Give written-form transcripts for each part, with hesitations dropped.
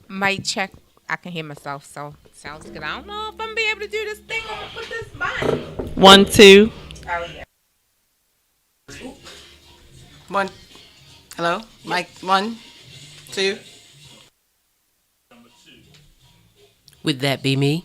Mic check. I can hear myself, so sounds good. I don't know if I'm gonna be able to do this thing with this mic. 1, 2. Oh yeah. One. Hello? Mic 1, 2. Would that be me?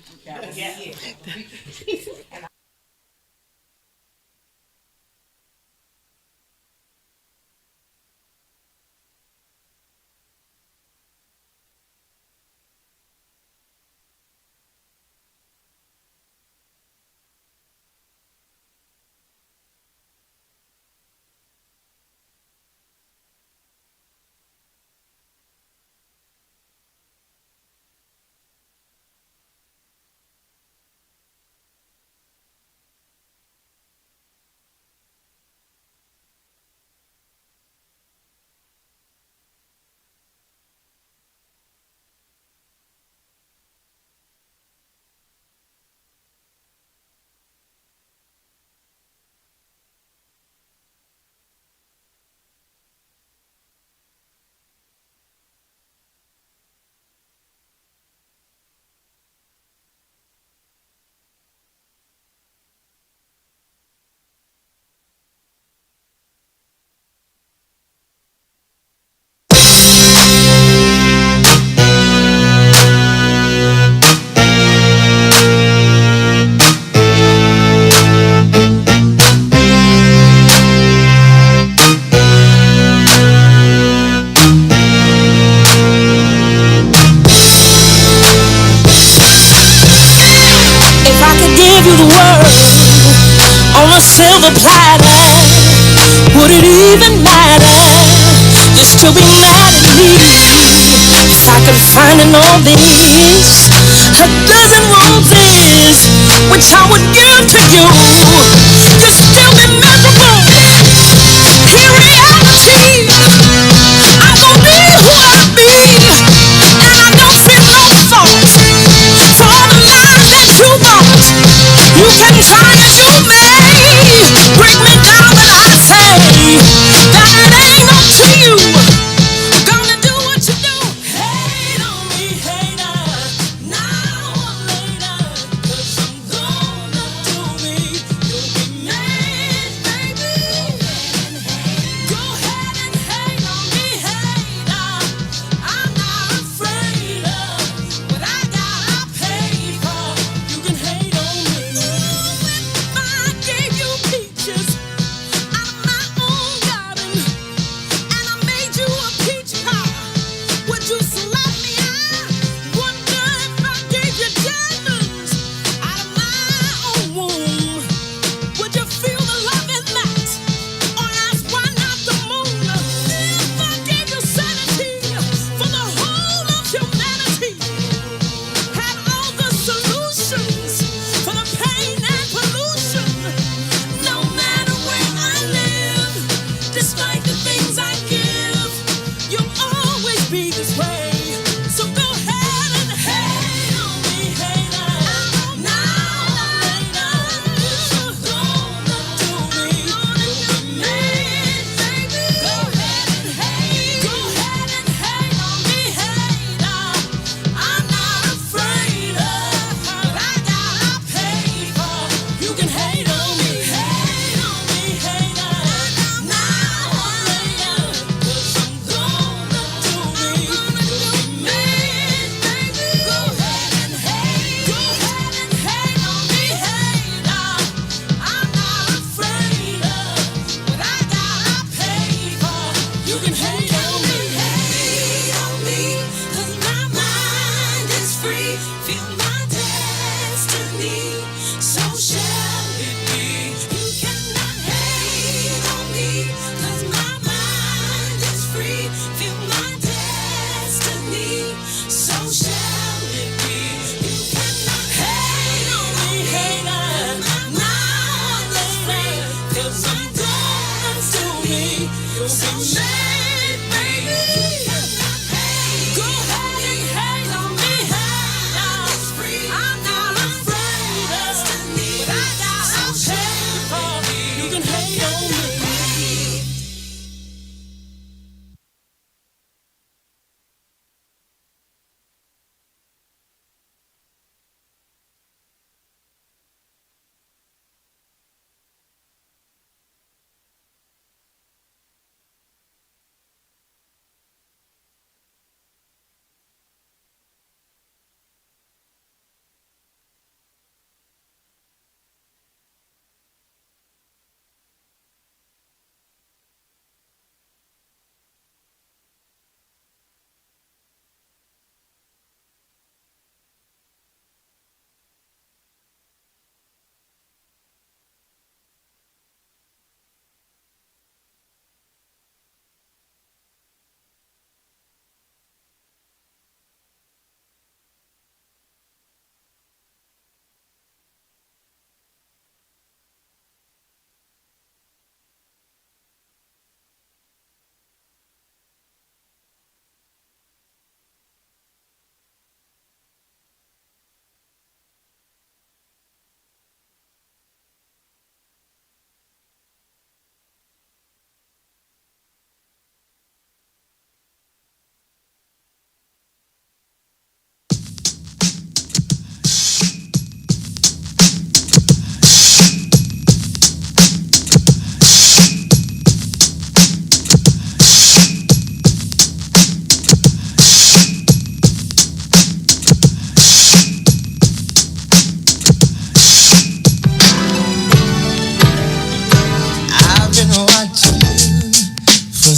If I could give you the world on a silver platter, would it even matter? You'd still be mad at me. If I could find in all this a dozen roses, which I would give to you, you'd still be miserable. In reality, I don't be who I be, and I don't feel no thoughts for all the lies that you bought. You can try as you may, break me down, but I say that it ain't up to you. Gonna do what you do. Hate on me, hater, now or later, 'cause I'm gonna do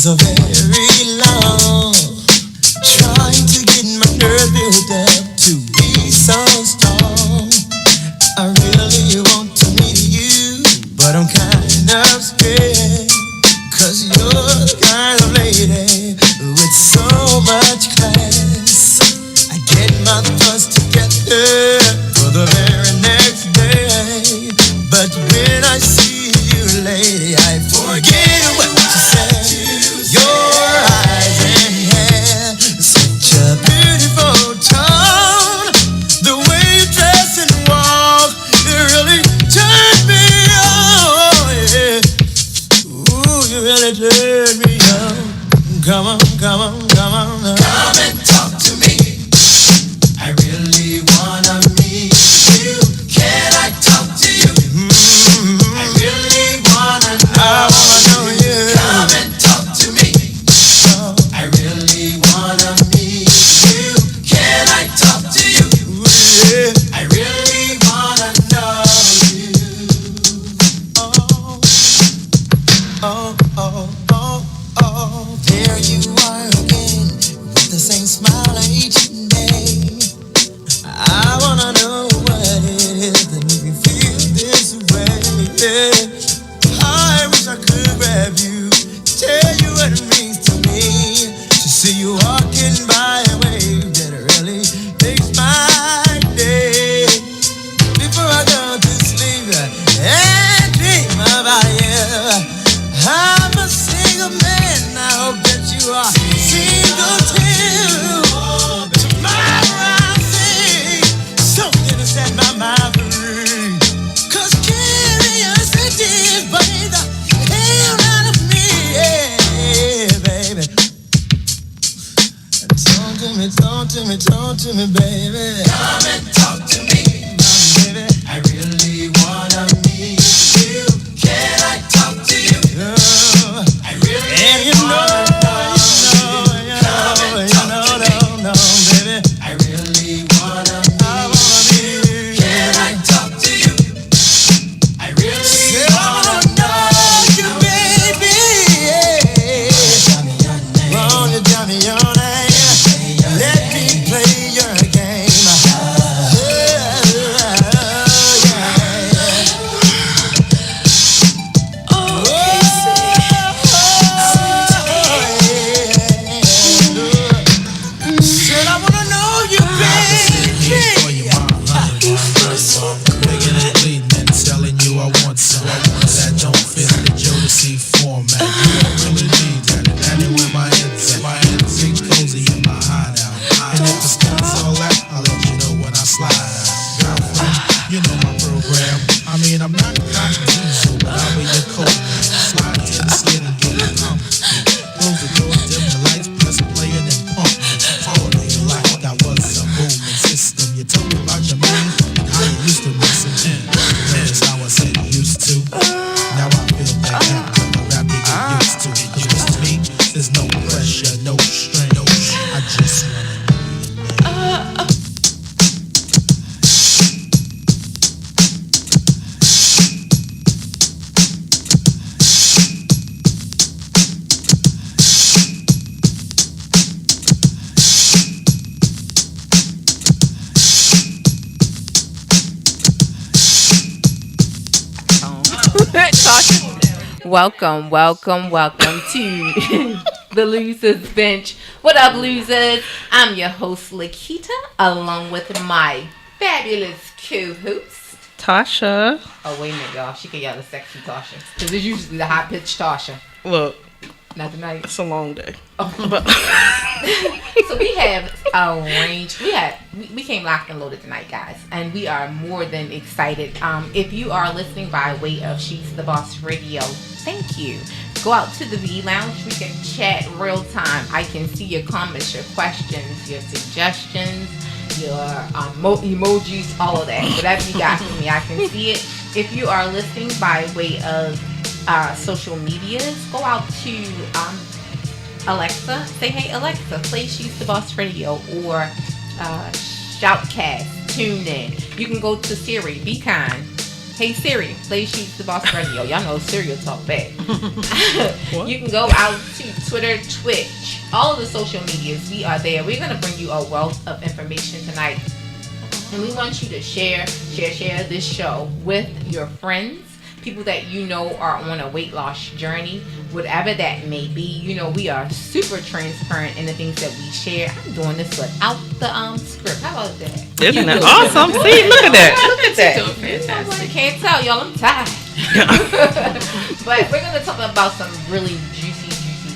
so very long, trying to get my nerve built up to be so strong. I really want to meet you, but I'm kind of scared. Cause you're the kind of lady with so much class. I get my thoughts together for the very next day. But when I see you, lady, I forget what you said. Your eyes and hair, such a beautiful tone. The way you dress and walk, it really turned me on. Yeah. Ooh, you really turned me on. Come on, come on, come on. Come and talk to me. I really wanna meet you. Can I talk to you? I really wanna know. I wanna know you. Come and talk to me. I really wanna meet you. Can I talk to you? I really wanna know you. Oh, oh, oh, oh, oh. There you are again with the same smile each day. I wanna know what it is that makes me feel this way. I wish I could grab you, tell you what it means to me to see you walking by a wave that really makes my day. Before I go to sleep and dream about you, I'm a single man. I hope that you are single too. Tomorrow I'll see something to set my mind free. Cause curiosity is burning the hell out of me, yeah, baby. Talk to me, baby. Come and talk to me, baby. I really wanna meet you. Can I talk to you? I really and you wanna know, baby. I really wanna meet you. Can I talk to you? I really wanna know you, baby. Won't you tell me your name? Let me play your game. Said I wanna know you, baby. Making it bleeding and telling you I want some that don't fit the Jodeci format. You don't really need that. And anyway, my head's ain't cozy in my hideout. And if it's all that, I'll let you know when I slide out. Girlfriend, you know my program. I mean, I'm not diesel, but I'll be your coat. Slide to the skin and get it pumped. Close the door, dim the lights, press play and then pump. Follow me like I was a booming system. You told me about your man and how you used to listen. That's how I said you used to. Now I feel like that. I'm a rap you get used to. Cause with me, there's no pressure, no strain. I just wanna know. Welcome to the Losers Bench. What up, losers? I'm your host, Lakita, along with my fabulous co-host, Tasha. Oh, wait a minute, y'all. She can yell the sexy Tasha. Because it's usually the high-pitched Tasha. Look, Not tonight. it's a long day. So we have arranged. We came locked and loaded tonight, guys, and we are more than excited. If you are listening by way of She's the Boss Radio, thank you. Go out to the V Lounge. We can chat real time. I can see your comments, your questions, your suggestions, your emojis, all of that. Whatever you got for me, I can see it. If you are listening by way of social medias, go out to Alexa, say, hey Alexa, play She's the Boss Radio, or Shoutcast, TuneIn. You can go to Siri, be kind, Hey Siri, play She's the Boss Radio. Y'all know Siri will talk back. You can go out to Twitter, Twitch, all of the social medias. We are there. We're gonna bring you a wealth of information tonight, and we want you to share this show with your friends, people that you know are on a weight loss journey, whatever that may be. You know, we are super transparent in the things that we share. I'm doing this without the script. How about that? Isn't that awesome? See, look at that. Look at that. I can't tell y'all, I'm tired. But we're going to talk about some really juicy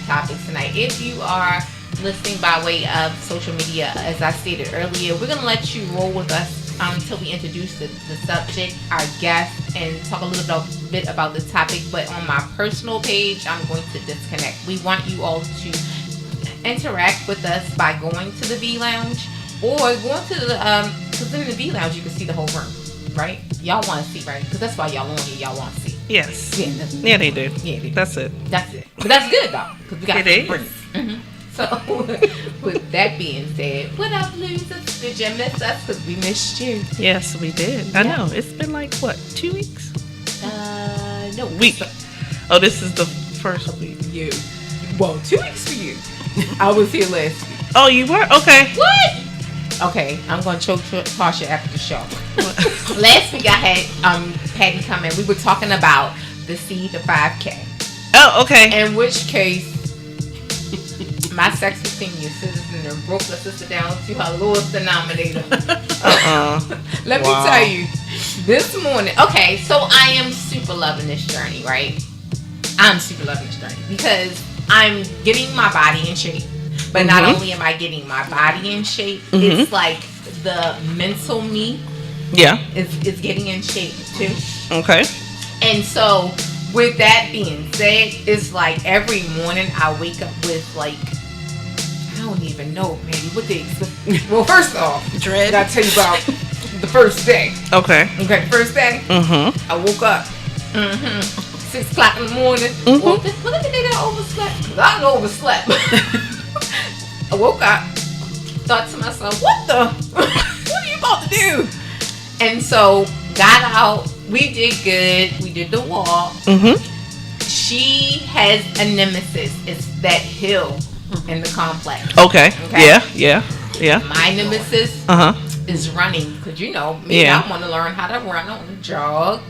topics tonight. If you are listening by way of social media, as I stated earlier, we're going to let you roll with us until we introduce the subject, our guest, and talk a little bit about the topic. But on my personal page, I'm going to disconnect. We want you all to interact with us by going to the V Lounge or going to the because in the V Lounge you can see the whole room, right? Y'all want to see, right? Because that's why y'all on here. Y'all want to see. Yes. Yeah, They do. Yeah, they do. That's it. That's it. But that's good though, because we got It some is. friends. Mm-hmm. So, with that being said, what up, losers? Did you miss us? Because we missed you. Yes, we did. I know. It's been like, what, 2 weeks? No. Week. Oh, this is the first week. You. Well, 2 weeks for you. I was here last week. Oh, you were? Okay. What? Okay, I'm going to choke Tasha after the show. Last week I had Patty come in. We were talking about the C to 5K. Oh, okay. In which case, my sexy senior citizen broke the sister down to her lowest denominator. Let me tell you, this morning, okay, so I am super loving this journey, right? I'm super loving this journey because I'm getting my body in shape. But not only am I getting my body in shape, it's like the mental me is getting in shape too. Okay. And so, with that being said, it's like every morning I wake up with like, I don't even know, baby. What day? Well, first off, Dread. I gotta tell you about the first day. Okay. First day. I woke up. 6 o'clock in the morning. Well, look at the day that I overslept. 'Cause I done overslept. I woke up. Thought to myself, what the? What are you about to do? And so got out. We did good. We did the walk. She has a nemesis. It's that hill in the complex. Okay. Yeah. My nemesis is running because you know me. I want to learn how to run on the jog.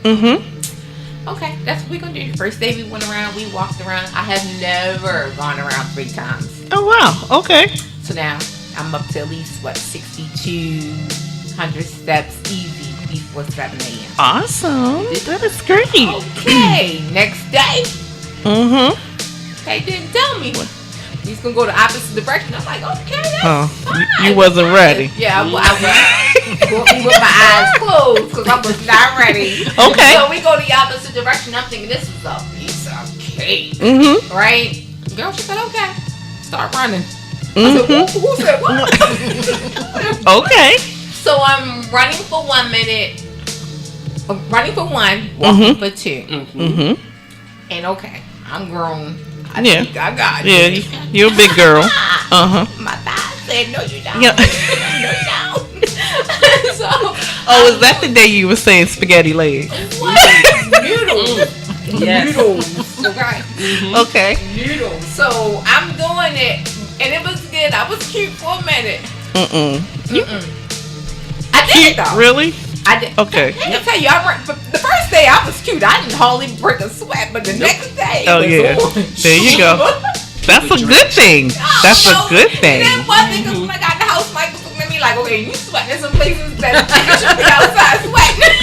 Okay, that's what we're gonna do. The first day we went around, we walked around. I have never gone around 3 times. Oh wow. Okay. So now I'm up to at least 6,200 steps easy before 7 a.m. Awesome. That is great. Okay, next day. They didn't tell me. He's gonna go the opposite direction. I'm like, okay, that's fine. You wasn't ready. Yeah, I was with my eyes closed because I was not ready. Okay. So we go the opposite direction. I'm thinking this is a piece of cake, right? Girl, she said, okay, start running. I said, who said what? Okay. So I'm running for 1 minute. I'm running for 1, walking for 2. And okay, I'm grown. I think I got it. Yeah, you're a big girl. My thigh said, no, you don't. Yeah. No, you don't. So, is that the day you were saying spaghetti legs? what? Noodles. Yes. Noodles. Okay. Okay. Noodles. So I'm doing it, and it was good. I was cute for a minute. I did it though. Really? I did. Okay. Let me tell you, the first day I was cute. I didn't hardly break a sweat, but the next day, Oh it was yeah. on. There you go. That's a good thing. That's a good thing. And then one thing, because when I got in the house, Mike was looking at me like, okay, you sweating in some places that you should be outside sweating.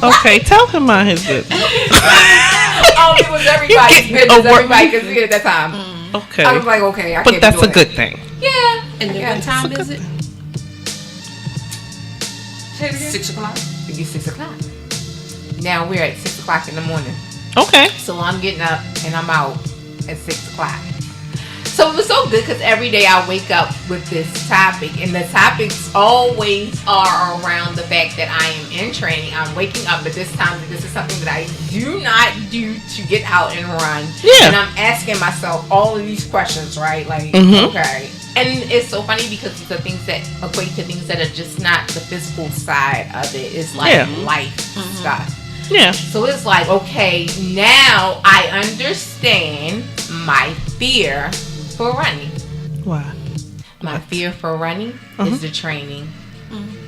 Okay, tell him about his business. It was everybody's business. Everybody could see it at that time. Okay. I was like, okay, I But can't that's be a doing good thing. Yeah. And then what time is it? 6 o'clock. It's 6 o'clock. Now we're at 6 o'clock in the morning. Okay. So I'm getting up and I'm out at 6 o'clock. So it was so good because every day I wake up with this topic, and the topics always are around the fact that I am in training. I'm waking up, but this time this is something that I do not do to get out and run. Yeah. And I'm asking myself all of these questions, right? Like, okay, And it's so funny because these are things that equate to things that are just not the physical side of it. It's like life stuff. Yeah. So it's like, okay, now I understand my fear for running. Why? My fear for running is the training.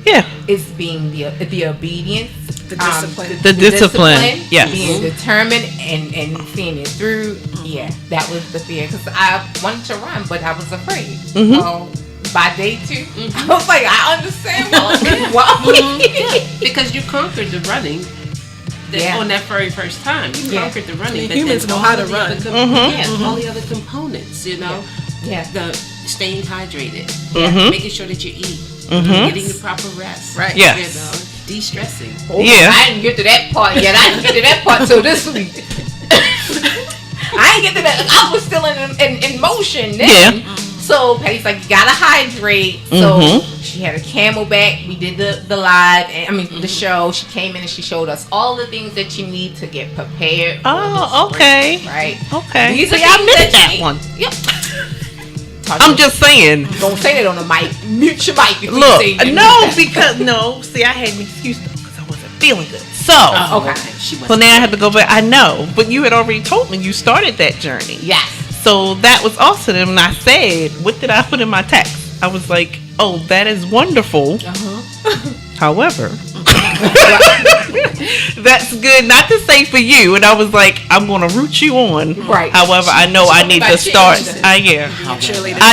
Yeah. It's being the obedience, The discipline. The discipline. Yes. Being determined and seeing it through. Yeah, that was the fear. Because I wanted to run, but I was afraid. So by day 2, I was like, I understand why. Because you conquered the running. On that very first time, you conquered the running. But humans know how to run. All the other components, you know, the staying hydrated, making sure that you eat, getting the proper rest, Right? Yes. You know, de-stressing. I didn't get to that part yet. I didn't get to that part till this week. I didn't get to that. I was still in motion then. Yeah. So Patty's like, you gotta hydrate. So she had a Camelback. We did the live, the show. She came in and she showed us all the things that you need to get prepared. Oh, okay. Right. Okay. These are I things missed that that one. Yep. I'm just saying. Don't say that on the mic. Mute your mic. If Look, you say no. See, I had an excuse though because I wasn't feeling good. So, okay. So now I have to go back. I know, but you had already told me you started that journey. Yes. So that was awesome. And I said, what did I put in my text? I was like, oh, that is wonderful. However, that's good not to say for you. And I was like, I'm going to root you on. Right. However, I know I need to start. I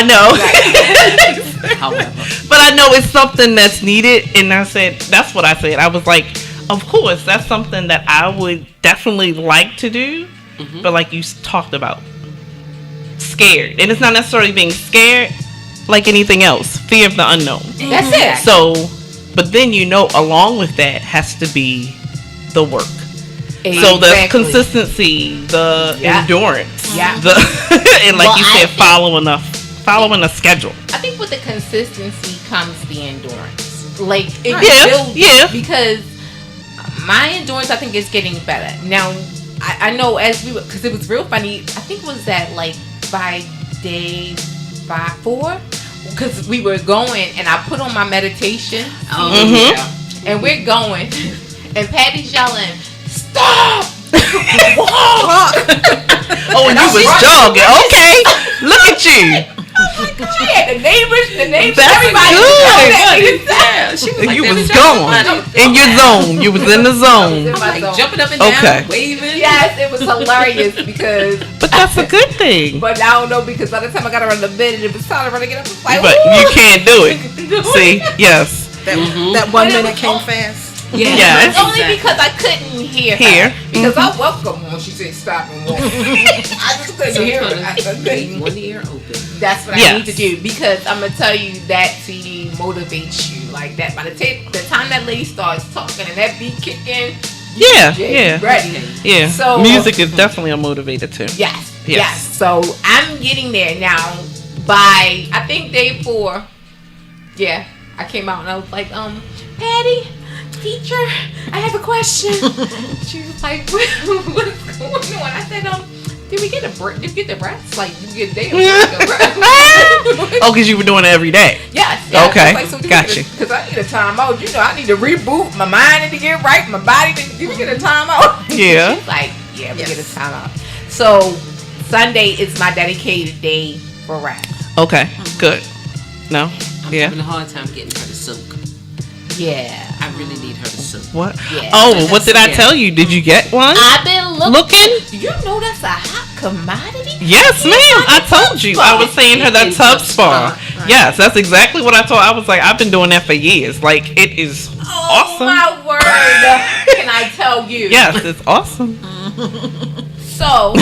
know. But I know it's something that's needed. And I said, that's what I said. I was like, of course, that's something that I would definitely like to do. But like you talked about, scared. And it's not necessarily being scared like anything else. Fear of the unknown. That's it. So, but then along with that has to be the work. Exactly. So the consistency, the endurance, and like you said, following a schedule. I think with the consistency comes the endurance. Like it builds because my endurance, I think, is getting better now. I know because it was real funny. I think it was that like by day 4, because we were going and I put on my meditation. And we're going, and Patty's yelling, "Stop! Walk!" And you was jogging. Okay, look at you. Yeah, the neighbors, That's everybody good. She was like, You was going in your zone. You was in the zone. like jumping up and down, waving. Yes, it was hilarious because. But that's a good thing. But I don't know because by the time I got around the bed and it was time to run to get up, I was like, But you can't do it. See, yes. That 1 minute came fast. Yes. Only because I couldn't hear her. Because I welcome when she said stop and walk. I just couldn't hear her. I couldn't. One ear open. That's what I need to do because I'm gonna tell you that CD motivates you like that. By the time that lady starts talking and that beat kick in, ready. Yeah. So music is definitely a motivator too. Yes. So I'm getting there now. By I think day 4, I came out and I was like, Patty, teacher, I have a question. She was like, what's going on? I said, did we get a break? Did you get the breaths? Like, did you get a day? Because you were doing it every day. Yes. Okay. Like, so Gotcha. Because I need a timeout. I need to reboot. My mind need to get right. My body need to get a timeout. Yeah. She's like, we get a timeout. So Sunday is my dedicated day for rap. Okay. Good. No. I'm having a hard time getting her to soak. Yeah. I really need her to soak. What? Yeah. Oh, what did I tell you? Did you get one? I've been looking. You know that's a hot commodity? Yes, ma'am. I told you. I was saying her that tub spa. Right. Yes, that's exactly what I told. I was like, I've been doing that for years. Like, it is awesome. Oh, my word. Can I tell you? Yes, it's awesome. So,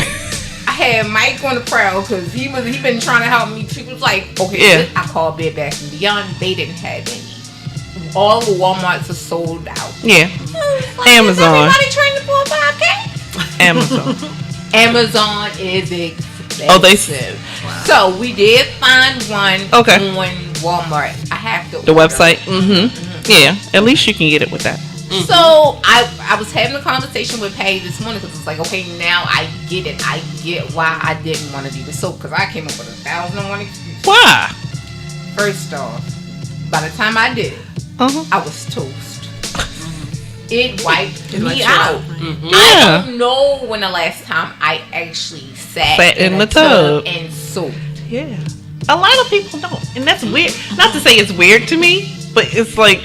I had Mike on the prowl because he been trying to help me. He was like, okay, I called Bed Bath & Beyond. They didn't have any. All the Walmarts are sold out. Yeah. Like, Amazon. Is everybody training for a 5K? Amazon. Amazon is expensive. Oh, Wow. So we did find one on Walmart. I have to the website. Yeah. At least you can get it with that. So I was having a conversation with Patty this morning because it's like, okay, now I get it. I get why I didn't want to do the soap because I came up with 1,001 excuses. Why? First off, by the time I did it, I was toast. It wiped me out. I don't know when the last time I actually sat in the tub and soaked. Yeah. A lot of people don't. And that's weird. Not to say it's weird to me, but it's like,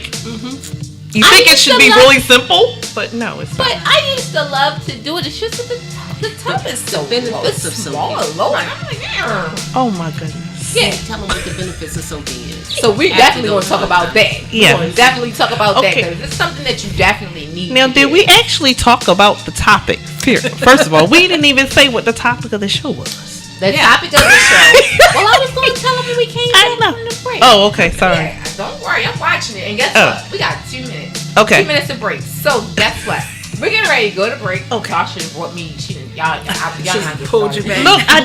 you think it should be really simple, but no, it's not. But I used to love to do it. It's just that the tub is so low. It's small and low. And I'm like, oh my goodness. Yeah, tell them what the benefits of soaking is. So we definitely going to talk about that. Yeah. We're going to definitely talk about that because it's something that you definitely need. Now, did we actually talk about the topic? First of all, we didn't even say what the topic of the show was. The topic of the show. Well, I was going to tell them when we came back from the break. Oh, okay. Sorry. Yeah, don't worry. I'm watching it. And guess what? We got 2 minutes. Okay. 2 minutes of break. So, guess what? We're getting ready to go to break. Okay. Y'all should have brought me. Y'all pulled you back. Look, I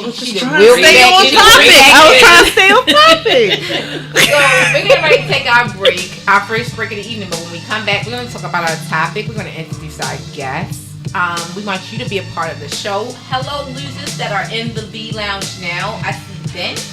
was just trying to stay on topic. I was trying to stay on topic. So, we're getting ready to take our break, our first break of the evening. But when we come back, we're going to talk about our topic. We're going to introduce our guests. We want you to be a part of the show. Hello, losers that are in the B Lounge now. I see Vince.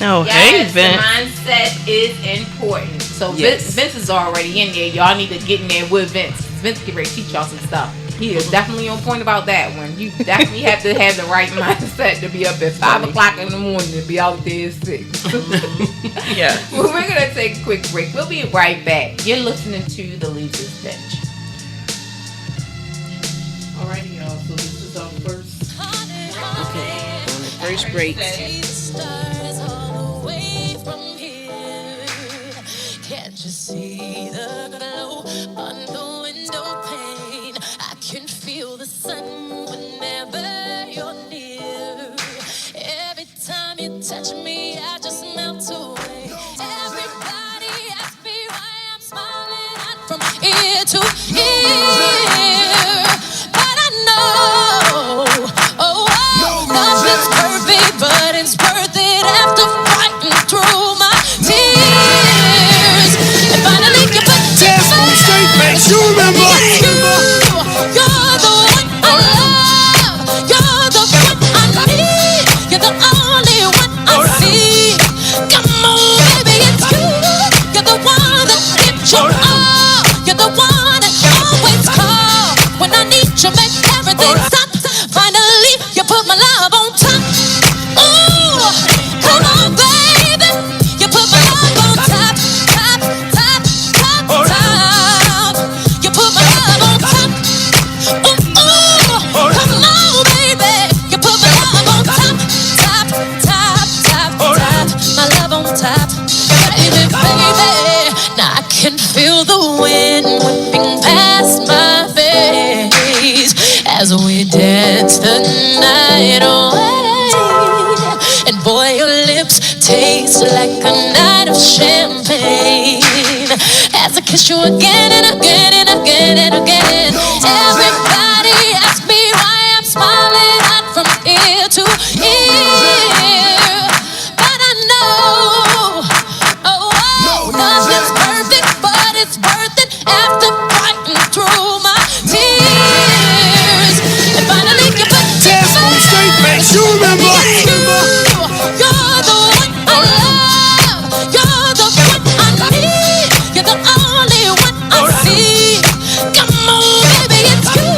Oh, yes, hey, Vince. The mindset is important. So Vince is already in there. Y'all need to get in there with Vince. Vince get ready to teach y'all some stuff. He is definitely on point about that one. You definitely have to have the right mindset to be up at 5 o'clock in the morning and be out there at 6. Yeah. Well, we're going to take a quick break. We'll be right back. You're listening to The Losers Bench. Alrighty, y'all. So this is our first. Okay, on the first break. Can't you see the glow on the window pane? I can feel the sun whenever you're near. Every time you touch me, I just melt away. Everybody asks me why I'm smiling out from ear to ear. But I know, nothing's perfect, but it's worth it after fighting through my tears. And finally you put You remember? You're the one I love. You're the one I need. You're the only one I see. Come on, baby, it's you. You're the one that gives your all. You're the one that always call when I need you, make everything stop. Finally, you put my love on top. Ooh, come on, baby. You put my love on top, top, top, top, top. You put my love on top. Ooh, come on, baby. You put my love on top, top, top, top, top. My love on top, baby, baby. Now I can feel the wind whipping past my face as we dance the night away. And boy, your lips taste like a night of champagne as I kiss you again and again and again and again. Everybody asks me why I'm smiling out from ear to ear. But I know, nothing's perfect, but it's worth it after fighting through my tears. And finally you put You remember? You're the one I love. You're the one I need. You're the only one I see. Come on, baby, it's you.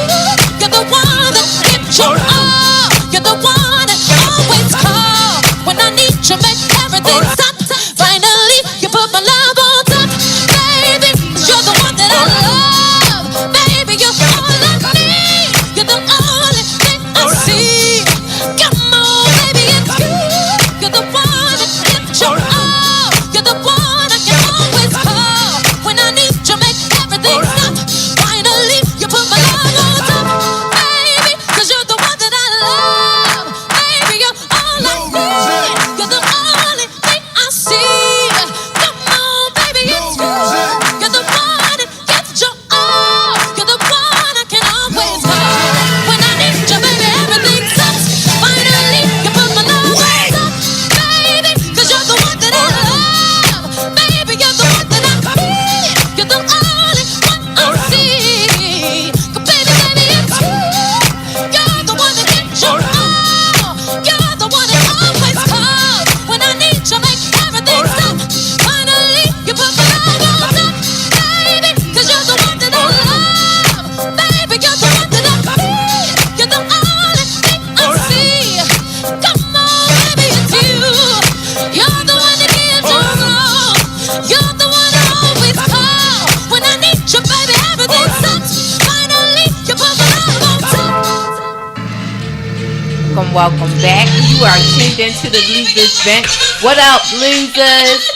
welcome back. You are tuned into the Losers Bench. What up, losers?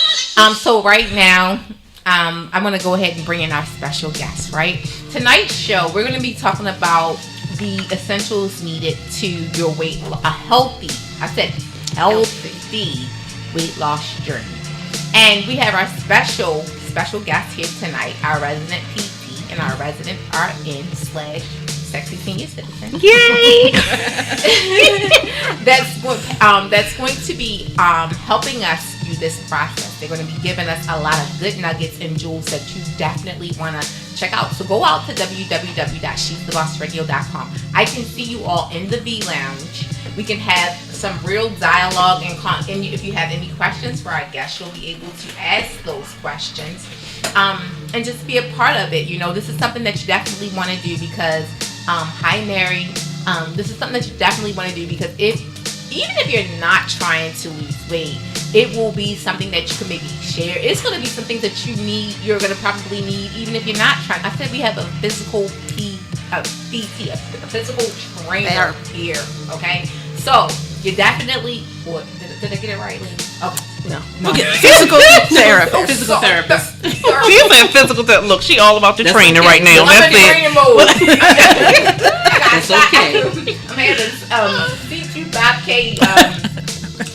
So right now, I'm going to go ahead and bring in our special guest, right? Tonight's show, we're going to be talking about the essentials needed to your a healthy weight loss journey. And we have our special guest here tonight, our resident PT and our resident RN / sexy senior citizen. Yay! that's going to be helping us through this process. They're going to be giving us a lot of good nuggets and jewels that you definitely want to check out. So go out to www.she'sthebossradio.com. I can see you all in the V Lounge. We can have some real dialogue and if you have any questions for our guests, you'll be able to ask those questions and just be a part of it. This is something that you definitely want to do because hi Mary. This is something that you definitely want to do because even if you're not trying to lose weight, it will be something that you can maybe share. It's going to be some things that you're going to probably need even if you're not trying. I said we have a physical PT, a physical trainer here, okay? So, you definitely, did I get it right, Lee? Okay. No. Okay. Physical therapist. Physical therapist. She said physical therapist. Look, she all about the training right now. I'm in training mode. It's okay. I'm having C2 5K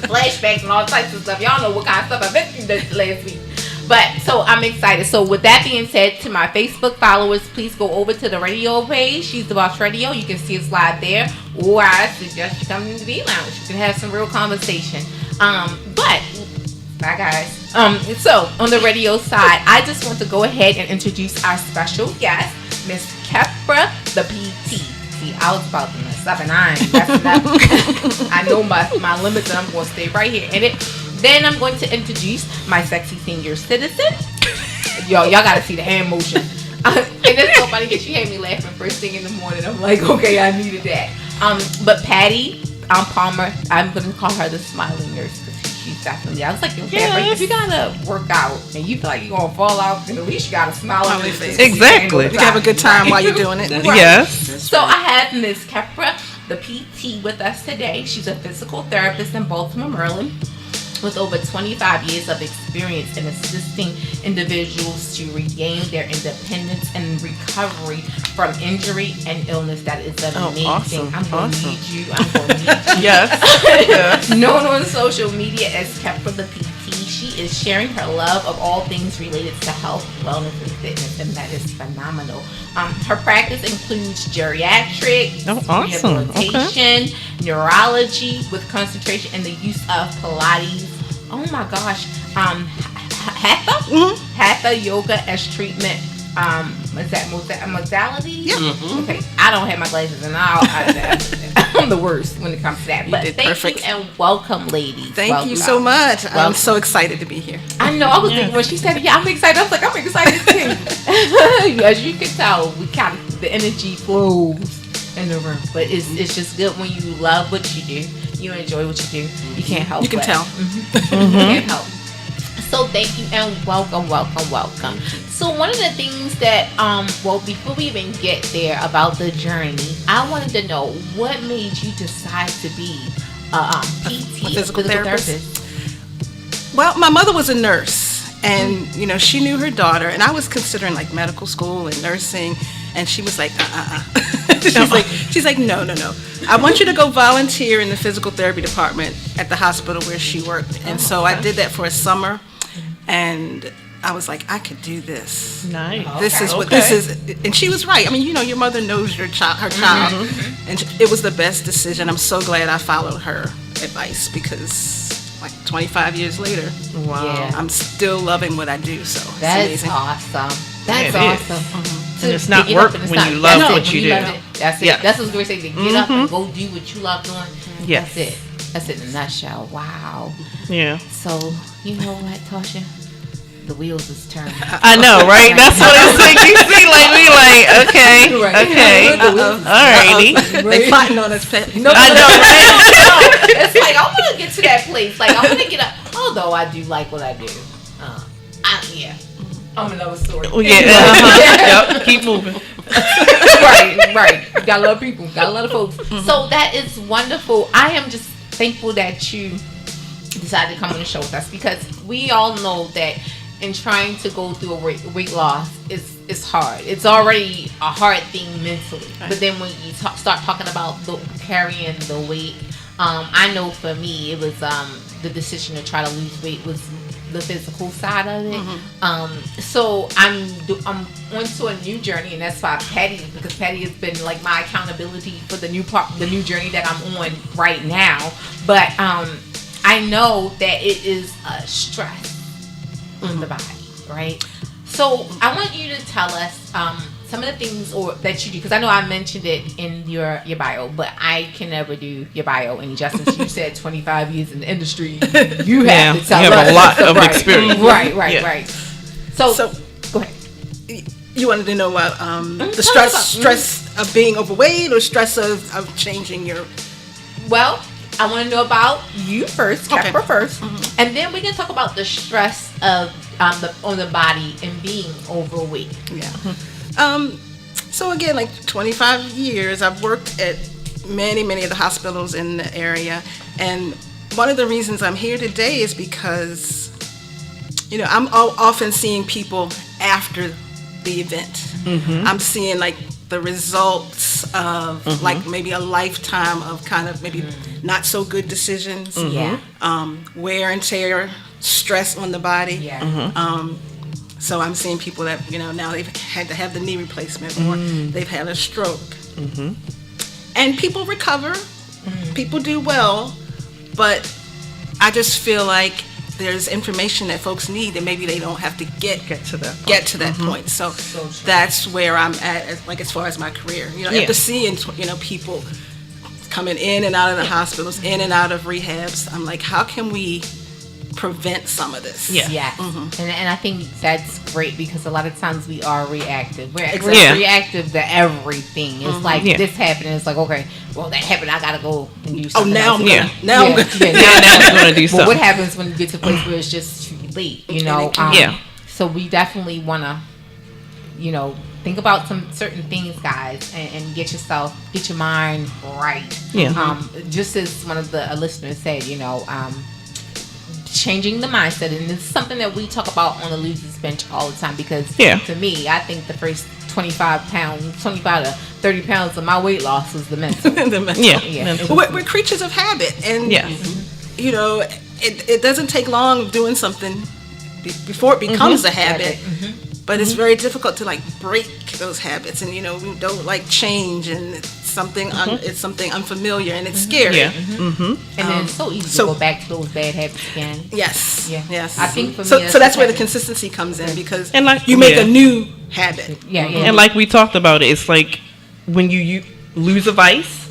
flashbacks and all types of stuff. Y'all know what kind of stuff I've been through this last week. But, so I'm excited. So, with that being said, to my Facebook followers, please go over to the radio page, She's the Boss Radio. You can see us live there. Or I suggest you come to the V Lounge. You can have some real conversation. But, bye guys. So, on the radio side, I just want to go ahead and introduce our special guest, Miss Kepra, the PT. See, I was about to mess up and I ain't messing up. I know my limits and I'm going to stay right here in it. Then I'm going to introduce my sexy senior citizen. Y'all got to see the hand motion. And it's so funny because she had me laughing first thing in the morning. I'm like, okay, I needed that. But Patty Palmer, I'm going to call her the smiling nurse because she's definitely, I was like, okay, if you got to work out and you feel like you're going to fall out, then at least you got to smile on your face. Exactly. You can have a good time while you're doing it. Right. Yes. So I have Miss Kepra, the PT, with us today. She's a physical therapist in Baltimore, Maryland, with over 25 years of experience in assisting individuals to regain their independence and recovery from injury and illness. That is amazing. Awesome. I'm going to need you. Yes. Known on social media as Kepra the PT, she is sharing her love of all things related to health, wellness, and fitness, and that is phenomenal. Her practice includes geriatrics, rehabilitation, neurology with concentration in the use of Pilates. Oh my gosh, Hatha yoga as treatment. Is that modality? Yeah. Mm-hmm. Okay, I don't have my glasses, and I'm the worst when it comes to that. But thank you and welcome, ladies. Thank you so much. I'm so excited to be here. I know. I was thinking when she said, "Yeah, I'm excited." I was like, "I'm excited too." As you can tell, the energy flows in the room. But it's just good when you love what you do. You enjoy what you do. You can't help. You can tell. Mm-hmm. You can't help. So thank you and welcome. So one of the things that, before we even get there about the journey, I wanted to know what made you decide to be a PT, a physical therapist. Well, my mother was a nurse, and she knew her daughter, and I was considering like medical school and nursing, and she was like, she's like, no. I want you to go volunteer in the physical therapy department at the hospital where she worked, and I did that for a summer. And I was like, I could do this. Nice. This is what this is. And she was right. I mean, your mother knows her child. Mm-hmm. And it was the best decision. I'm so glad I followed her advice because like 25 years later, I'm still loving what I do. So that's awesome. That's awesome. Mm-hmm. And it's not work when you love what you do. That's it. That's what I was going to say. To get up and go do what you love doing. Yes. That's it. That's it in a nutshell. Wow. Yeah. So, you know what, Tasha? The wheels is turning. I know, right? That's what it's like. You see, like, we like, okay. Alrighty. They plotting on us. No, I know, right? It's like, I want to get to that place. Like, I want to get up. Although I do like what I do. I'm another story. Yep. Keep moving. Right. got a lot of people, got a lot of folks. So that is wonderful. I am just thankful that you decided to come on the show with us, because we all know that in trying to go through a weight loss it's hard. It's already a hard thing mentally, but then when you start talking about carrying the weight, I know for me it was the decision to try to lose weight was the physical side of it. So I'm onto a new journey, and that's why Patty has been like my accountability for the new journey that I'm on right now. But I know that it is a stress on the body, right? So I want you to tell us some of the things that you do, because I know I mentioned it in your bio, but I can never do your bio any justice. You said 25 years in the industry. You have to tell us. You have a lot of experience. Right. So go ahead. You wanted to know what the stress of being overweight, or stress of changing your... Well, I want to know about you first, Kepra first, and then we can talk about the stress of on the body and being overweight. Yeah. So again, like 25 years, I've worked at many of the hospitals in the area, and one of the reasons I'm here today is because, I'm often seeing people after the event. I'm seeing like the results of like maybe a lifetime of kind of maybe not so good decisions, wear and tear, stress on the body. So I'm seeing people that, now they've had to have the knee replacement, or they've had a stroke. And people recover, people do well, but I just feel like there's information that folks need that maybe they don't have to get to that point. So that's where I'm at, like as far as my career. After seeing people coming in and out of the hospitals, in and out of rehabs, I'm like, how can we prevent some of this? And I think that's great, because a lot of times we are reactive. We're reactive to everything. It's like this happened, and it's like, okay, well, that happened, I gotta go and do something. Now I'm gonna now I'm gonna do something. But what happens when you get to a place where it's just too late? So we definitely wanna, think about some certain things, guys, and get your mind right. Just as one of the listeners said, changing the mindset, and it's something that we talk about on the Losers Bench all the time, because to me, I think the first 25 to 30 pounds of my weight loss was the mental. We're creatures of habit, and it doesn't take long doing something before it becomes a habit. But it's very difficult to like break those habits, and we don't like change, and it's something unfamiliar, and it's scary. And then it's so easy to go back to those bad habits again. Yes. I think for me, so that's where the consistency comes in, because you make a new habit. And like we talked about it's like when you lose a vice,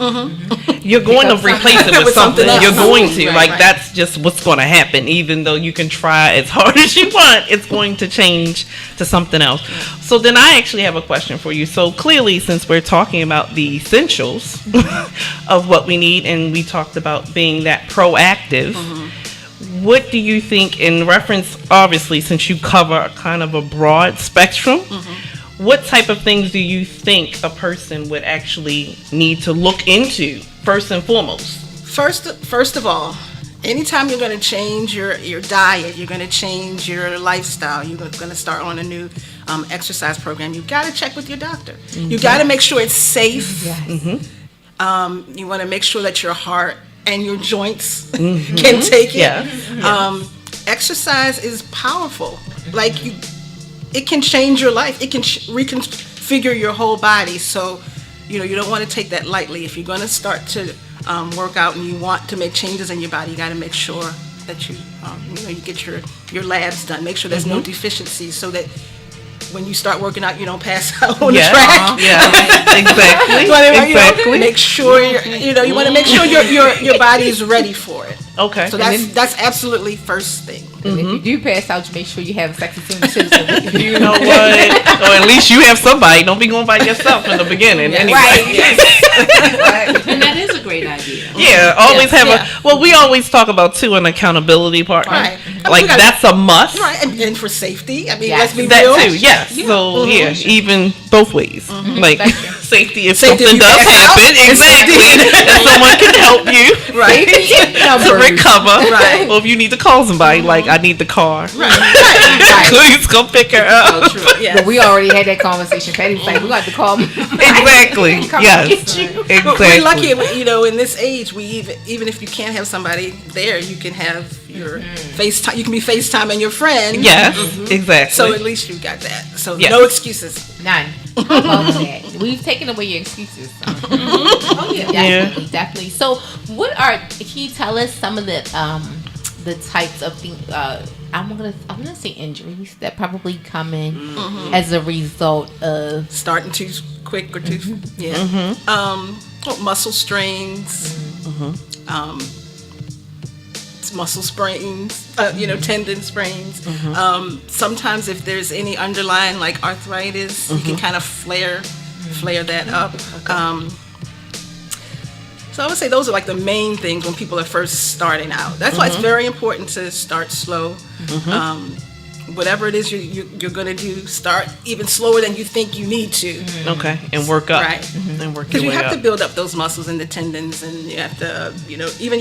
you're going to replace it with something. You're going to that's just what's going to happen. Even though you can try as hard as you want, it's going to change to something else. So then I actually have a question for you. So clearly, since we're talking about the essentials of what we need, and we talked about being that proactive, what do you think, in reference, obviously, since you cover kind of a broad spectrum, what type of things do you think a person would actually need to look into first and foremost? First of all, anytime you're going to change your diet, you're going to change your lifestyle, you're going to start on a new exercise program, you've got to check with your doctor. You got to make sure it's safe. You want to make sure that your heart and your joints can take it. Exercise is powerful. It can change your life. It can reconfigure your whole body. So, you don't want to take that lightly. If you're going to start to work out and you want to make changes in your body, you got to make sure that you get your labs done. Make sure there's no deficiencies, so that when you start working out, you don't pass out on the track. Exactly. Make sure you want to make sure your body is ready for it. Okay. So that's absolutely first thing. And if you do pass out, you make sure you have a sexy senior citizen. You know what? Or at least you have somebody. Don't be going by yourself in the beginning. Anyway. And that is a great idea. Always have well, we always talk about too an accountability partner. That's a must. And for safety. I mean, let's be real. That too. Yes. So even both ways. Safety if Safety something if you does pass out. happen. Exactly. And someone can help you Right. to recover. Right. Or if you need to call somebody, like, I need the car. Right. Please come pick her up. So true. Yes. But we already had that conversation. Patty was like, we got to call him. Exactly. Come Yes. get you. But Exactly. we're lucky, in this age, we even if you can't have somebody there, you can have your FaceTime. You can be FaceTiming your friend. Yes. Exactly. So at least you got that. So Yes. no excuses. None. I love that. We've taken away your excuses. So. Oh yeah, definitely. So, can you tell us some of the types of things? I'm gonna say injuries that probably come in as a result of Starting too quick or too muscle strains, muscle sprains, tendon sprains. Sometimes if there's any underlying like arthritis, you can kind of flare that up. So I would say those are like the main things when people are first starting out. That's why it's very important to start slow. Whatever it is you're going to do, start even slower than you think you need to. Okay, and work up. Right. And work Because your you way have up. to build up those muscles and the tendons, and you have to, even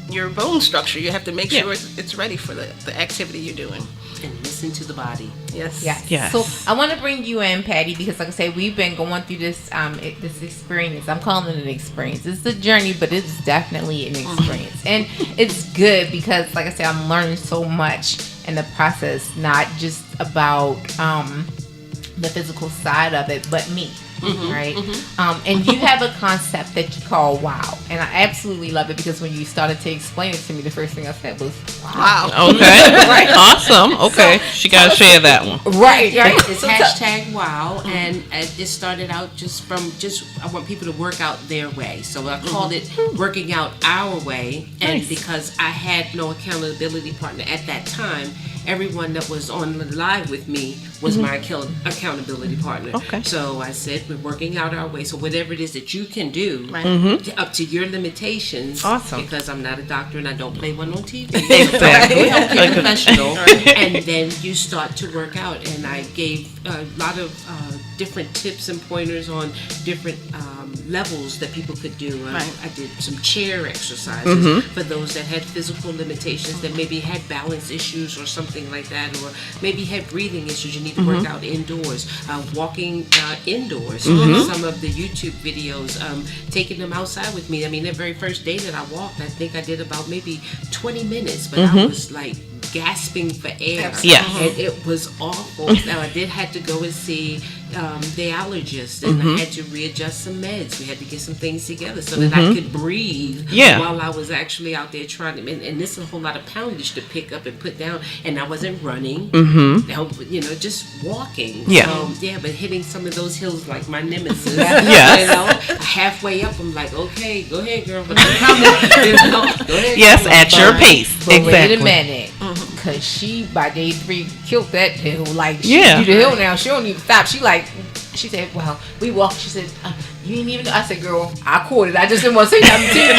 your bone structure. You have to make sure it's ready for the activity you're doing. And listen to the body. Yes. Yes. So I want to bring you in, Patty, because like I say, we've been going through this this experience. I'm calling it an experience. It's a journey, but it's definitely an experience, and it's good because, like I say, I'm learning so much in the process, not just about the physical side of it, but me. Right? And you have a concept that you call WOW. And I absolutely love it because when you started to explain it to me, the first thing I said was, wow. Okay. Right. Awesome. Okay. She got to share that one. Right. It's hashtag wow, and it started out I want people to work out their way. So I called it working out our way. And Nice. because I had no accountability partner at that time, everyone that was on the live with me was my accountability partner. Okay. So I said, we're working out our way. So whatever it is that you can do, up to your limitations. Awesome. Because I'm not a doctor and I don't play one on TV. Exactly. Healthcare professional. And then you start to work out. And I gave a lot of different tips and pointers on different levels that people could do. I did some chair exercises for those that had physical limitations, that maybe had balance issues or something like that, or maybe had breathing issues. You need to work out indoors, walking indoors. Some of the YouTube videos, taking them outside with me. I mean, the very first day that I walked, I think I did about maybe 20 minutes, but I was like gasping for air. Yeah. And it was awful. Now I did have to go and see the allergist, and I had to readjust some meds. We had to get some things together so that I could breathe while I was actually out there trying to, and this is a whole lot of poundage to pick up and put down, and I wasn't running, just walking. Yeah. But hitting some of those hills like my nemesis. Yes. Halfway up, I'm like, okay, go ahead, girl. But I'm coming. Go ahead. Yes, girl. at your pace. But Exactly. wait a minute. Because she, by day 3, killed that hill. Like, she Yeah. do the hill now. She don't even stop. She said, well, we walked. She said, you didn't even know. I said, girl, I caught it. I just didn't want to say nothing to you.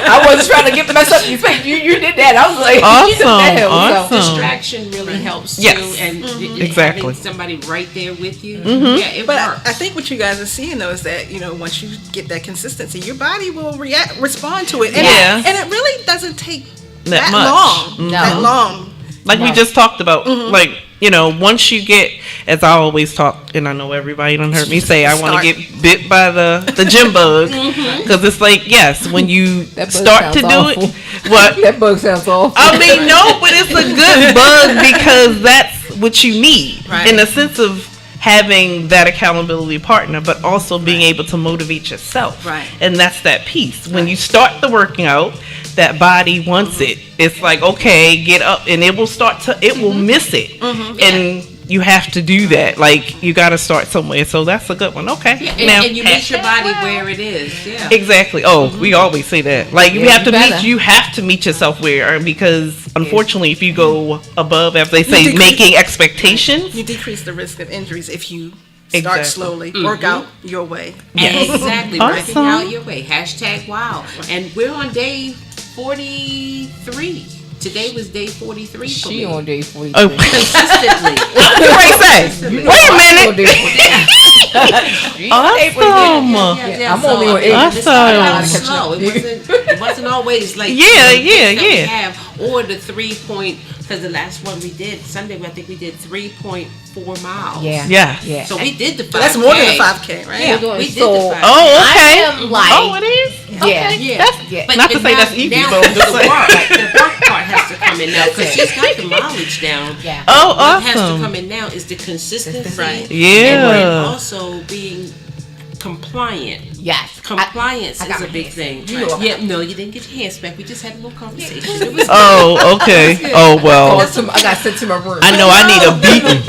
I wasn't trying to get the mess up in your face. You did that. I was like, you took that hill. Awesome. So, Distraction really helps too, Yes. and Exactly. having somebody right there with you, it But works. I think what you guys are seeing though is that once you get that consistency, your body will respond to it, and Yeah. and it really doesn't take That that much. long. That long. Like we just talked about, once you get, as I always talk, and I know everybody done heard me say, I want to get bit by the gym bug, because it's like, yes, when you That bug start to do sounds awful. it, what? that bug sounds awful. I mean, no, but it's a good bug because that's what you need, Right. in the sense of having that accountability partner, but also being able to motivate yourself. Right. And that's that piece. When you start the working out, that body wants it. It's like, okay, get up, and it will miss it. And you have to do that. Like, you got to start somewhere. So that's a good one. Okay. Yeah, and you meet your body where it is. Yeah. Exactly. Oh, we always say that. Like, you have to meet yourself where, because unfortunately, if you go above, as they say, making expectations, You decrease the risk of injuries if you start Exactly. slowly, work out your way. Yes. Exactly. Awesome. Working out your way. Hashtag wow. And we're on day 43 Today was day 43 for She me. on day 43. Oh, Consistently. wait a minute. Awesome. Yeah, I'm only on I mean, Awesome. it started out slow. It wasn't always like Yeah, the pace that we yeah. have, or the 3 point, because the last one we did Sunday, I think we did 3.4 miles. Yeah. Yeah. Yeah. So we did the 5K. That's more than a 5K, right? Yeah, doing we did so- the 5K. Oh, okay. I am like- oh, it is. Yeah. Yeah. Yeah. But Not to say now- that's easy, now but I'm just the saying. work, the work part has to come in now because she's got the mileage down. Yeah. Oh, What has to awesome. come in now is the consistency, Right. Yeah. and also being compliant. Yes. Compliance I got is a my big hands thing. back. You know Yeah, no, you didn't get your hands back. We just had a little conversation. It was Oh, okay. Oh, well. I got sent to my room. I know I need a beating.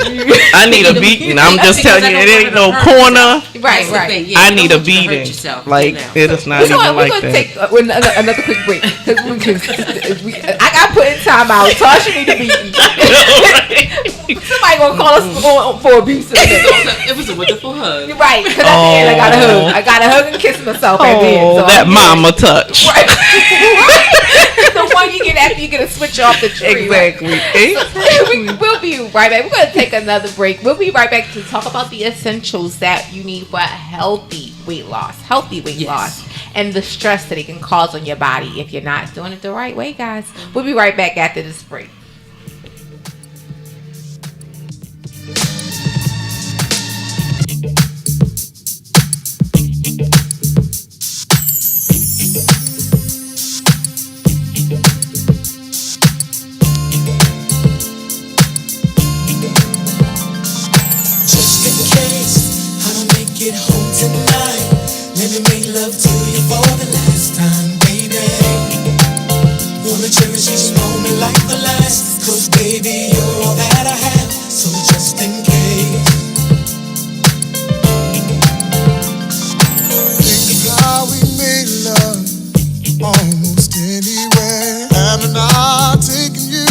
I need a beating. I'm just telling you, it ain't no corner. Right, That's the right. thing. Yeah, I you need don't a want you to hurt beating. yourself, Like, you know. it is not So even we're like gonna that. take another quick break because I got put in time out. Tasha need to be. Somebody gonna call us for abuse. It was a wonderful hug. You're right. Because at the end I got a hug. I got a hug and kiss myself at the end. Oh, So that I'm good. mama touch. Right. The one you get after you get a switch off the tree. Right? Exactly. We'll be right back. We're going to take another break. We'll be right back to talk about the essentials that you need for a healthy weight loss, and the stress that it can cause on your body if you're not doing it the right way, guys. We'll be right back after this break. Just in case I don't make it home tonight, let me make love to you for the last time, baby. Wanna cherish each moment like the last, 'cause baby, you're all that I have. So just in case, think of how we made love almost anywhere. Haven't I taken you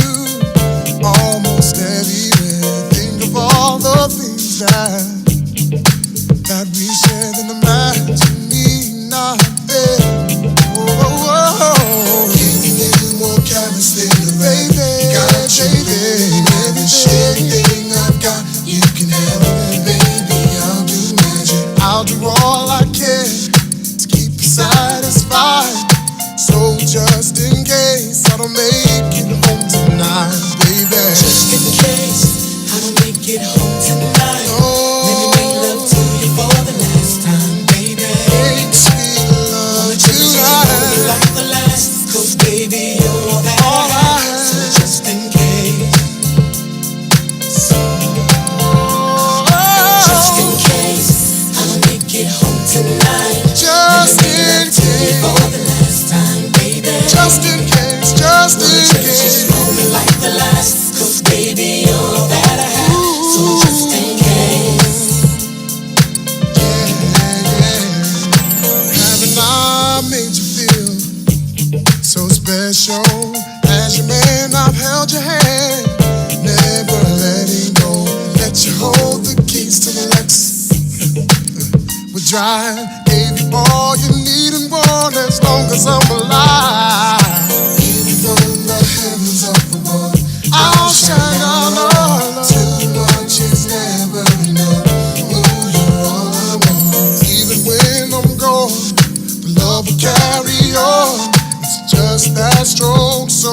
almost everywhere? Think of all the things that we shared in the night to me, not there. Giving you more chemistry, baby. Got you, baby. Everything I've got, you can have it, baby. I'll do magic. I'll do all I can to keep you satisfied. So just in case I don't make it home tonight, baby. Just in case I don't make it home tonight. Let me make love to you for the last time, baby. Make sweet love tonight. Like the last, 'cause baby, you're all that I have. So just in case. Just in case I don't make it home tonight. Just in case. For the last time, baby. Just in case, just in case. Just moment like the last, 'cause baby, you're all that I have. So just in case. Yeah. Haven't I made you feel so special? As your man, I've held your hand, never letting go. Let you hold the keys to the Lex. We're dry, gave you all you need and want as long as I'm alive. Even from the heavens up above, I'll shine on all. Too much is never enough. Ooh, you're all I want. Even when I'm gone, the love will carry on. It's just that strong, so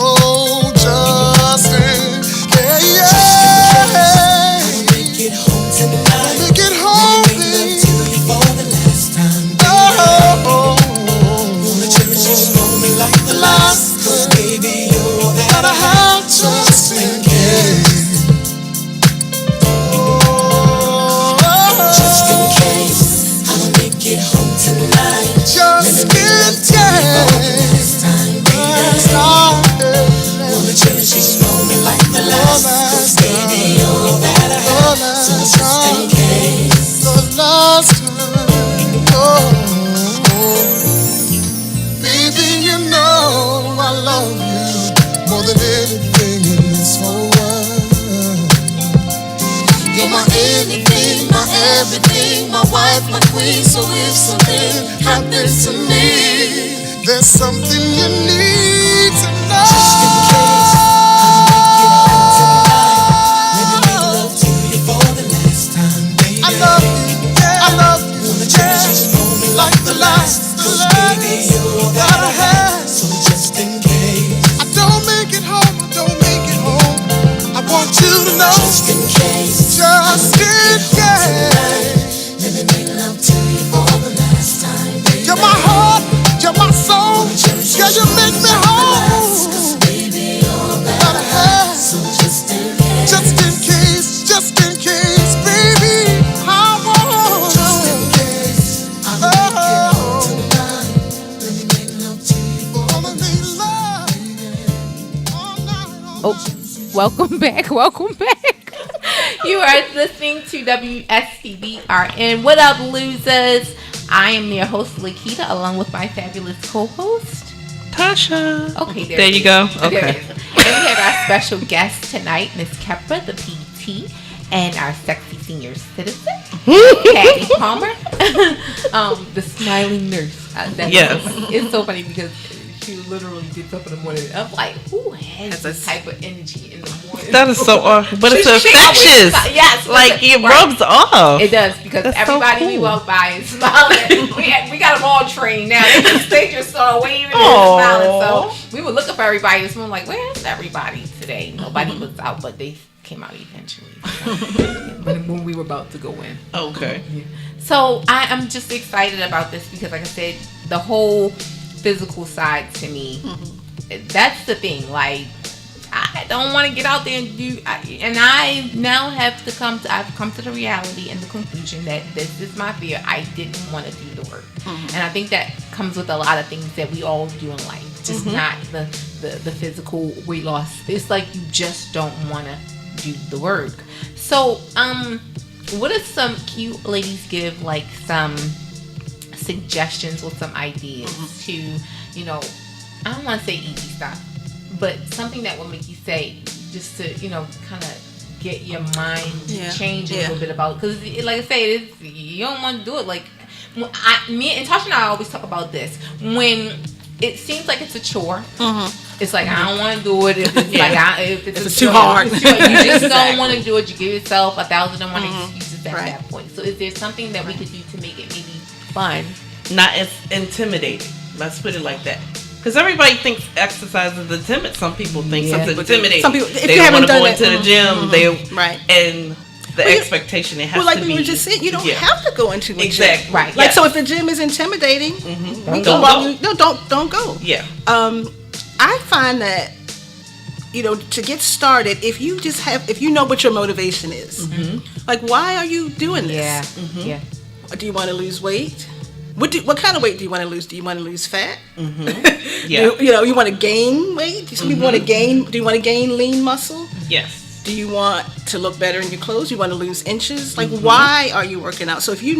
just in case. Make it home tonight. Make it home, baby. For the last time, baby. Wanna cherish each moment like the last, 'cause baby, you're all that I have. Just in case. Just in case I don't make it home tonight. Just in case. Wanna cherish each moment like the last, 'cause baby, you're all that I have. So just in case. The last time, oh, baby, you know I love you more than anything in this whole world. You're my anything, my everything, my wife, my queen. So if something happens to me, there's something you need to know. Just in case. the last, baby, you're gotta have. So just in case I don't make it home, I want you to know. Just in case, just in case. Let me make love to you for the last time, baby. You're my heart, you're my soul. Yeah, you make me whole. 'Cause baby, you're gotta have. So just in case, just in case, baby, I want. Just in case, I don't get home tonight. Let me make love to you for the last time, all night. Oh, welcome back. You are listening to WSCBRN. What up, losers? I am your host, Lakita, along with my fabulous co-host, Tasha. Okay, there you go. There Okay. it is. And we have our special guest tonight, Miss Kepra, the PT, and our sexy senior citizen, Patty Palmer, the smiling nurse. Yes. It's so funny because she literally gets up in the morning. I'm like, who has this type of energy in the morning? That is so awesome. But it's infectious. Yes. Like, it rubs off. It does, because That's everybody so we cool. walk by is smiling. we got them all trained now. They just start waving and smiling. So we were looking for everybody this morning, like, where's everybody today? Nobody was out, but they came out eventually. when we were about to go in. Okay. Yeah. So I'm just excited about this because, like I said, the whole physical side to me, that's the thing. Like, I don't want to get out there and do, and I now have to I've come to the reality and the conclusion that this is my fear. I didn't want to do the work. And I think that comes with a lot of things that we all do in life, just not the physical weight loss. It's like you just don't want to do the work. So, what if some cute ladies give like some suggestions or some ideas to, you know, I don't want to say easy stuff, but something that will make you say, just to, you know, kind of get your mind change a little bit about it. Because, like I say, you don't want to do it. Like, me and Tasha and I always talk about this. When it seems like it's a chore, it's like, I don't want to do it. If it's if it's too hard. You just don't want to do it. You give yourself 1,001 excuses at that point. So is there something that we could do to make it maybe fun? Not as intimidating. Let's put it like that. Because everybody thinks exercise is intimidating. Some people think something intimidating. Some people, if they you don't want haven't to go done into it, the gym. They and the expectation it has well, like to we be. were just saying, you don't have to go into the exactly gym. Right. Like, so if the gym is intimidating, don't go. Yeah. I find that, you know, to get started, if you know what your motivation is, like, why are you doing this? Yeah. Do you want to lose weight? What kind of weight do you want to lose? Do you want to lose fat? Yeah. You want to gain weight? Some people want to gain. Do you want to gain lean muscle? Yes. Do you want to look better in your clothes? You want to lose inches? Like, why are you working out? So if you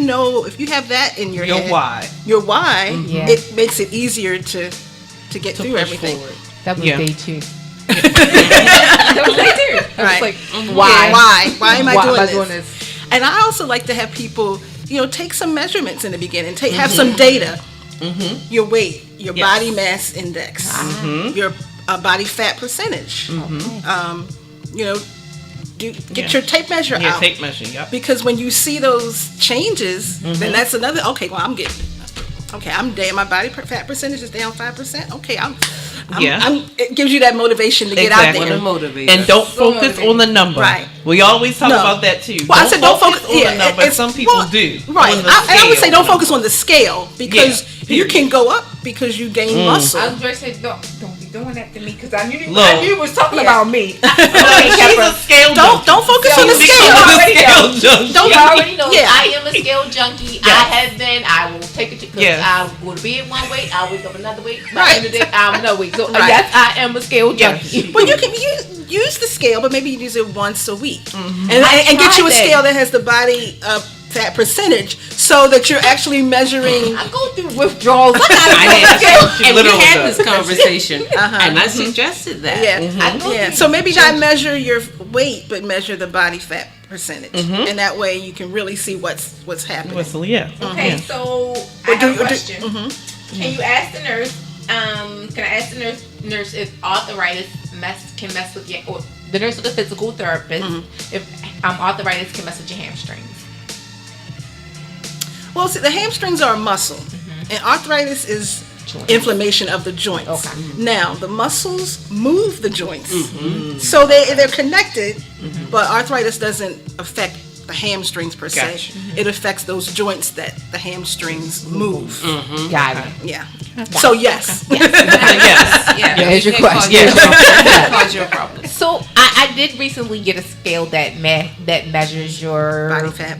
have that in your head, your why, it makes it easier to get through everything. Forward. That was day 2. That was day 2. I was like, why am I doing this? And I also like to have people, you know, take some measurements in the beginning. Have some data. Your weight, your body mass index, your body fat percentage. You know, get your tape measure out. Tape measure, yep. Because when you see those changes, then that's another. Okay, well, I'm down. My body fat percentage is down 5%. Okay, it gives you that motivation to get out there. And don't focus on the number. Right. We always talk about that too. Well, I said don't focus on the number. Some people do. Right. I would say don't focus on the scale, because you can go up because you gain muscle. I was going to say, don't be doing that to me, because I knew you was talking about me. She's a scale junkie. Don't focus on the scale. You already know. Yeah. I am a scale junkie. Yes. I have been. I will take it to, because I'll go to bed one way, I'll wake up another way. By the end of the day, I'm another way. So yes, I am a scale junkie. Well, you can use the scale, but maybe you use it once a week, and get you a scale that has the body fat percentage, so that you're actually measuring. I go through withdrawals. And we had this conversation, and I suggested that. So maybe not measure your weight, but measure the body fat percentage, and that way you can really see what's happening. Okay, so I have a question. Can you ask the nurse? Can I ask the nurse if arthritis can mess with your, or the nurse or the physical therapist, if arthritis can mess with your hamstrings? Well, see, the hamstrings are a muscle, And arthritis is Joints. inflammation of the joints. Okay. Now, the muscles move the joints. So they're connected, but arthritis doesn't affect the hamstrings per se. Gotcha. It affects those joints that the hamstrings move. Got it. Yeah. So yes. Yes. Yeah, There's your it can cause question. you Yeah. a problem. It can cause you a problem. So I did recently get a scale that measures your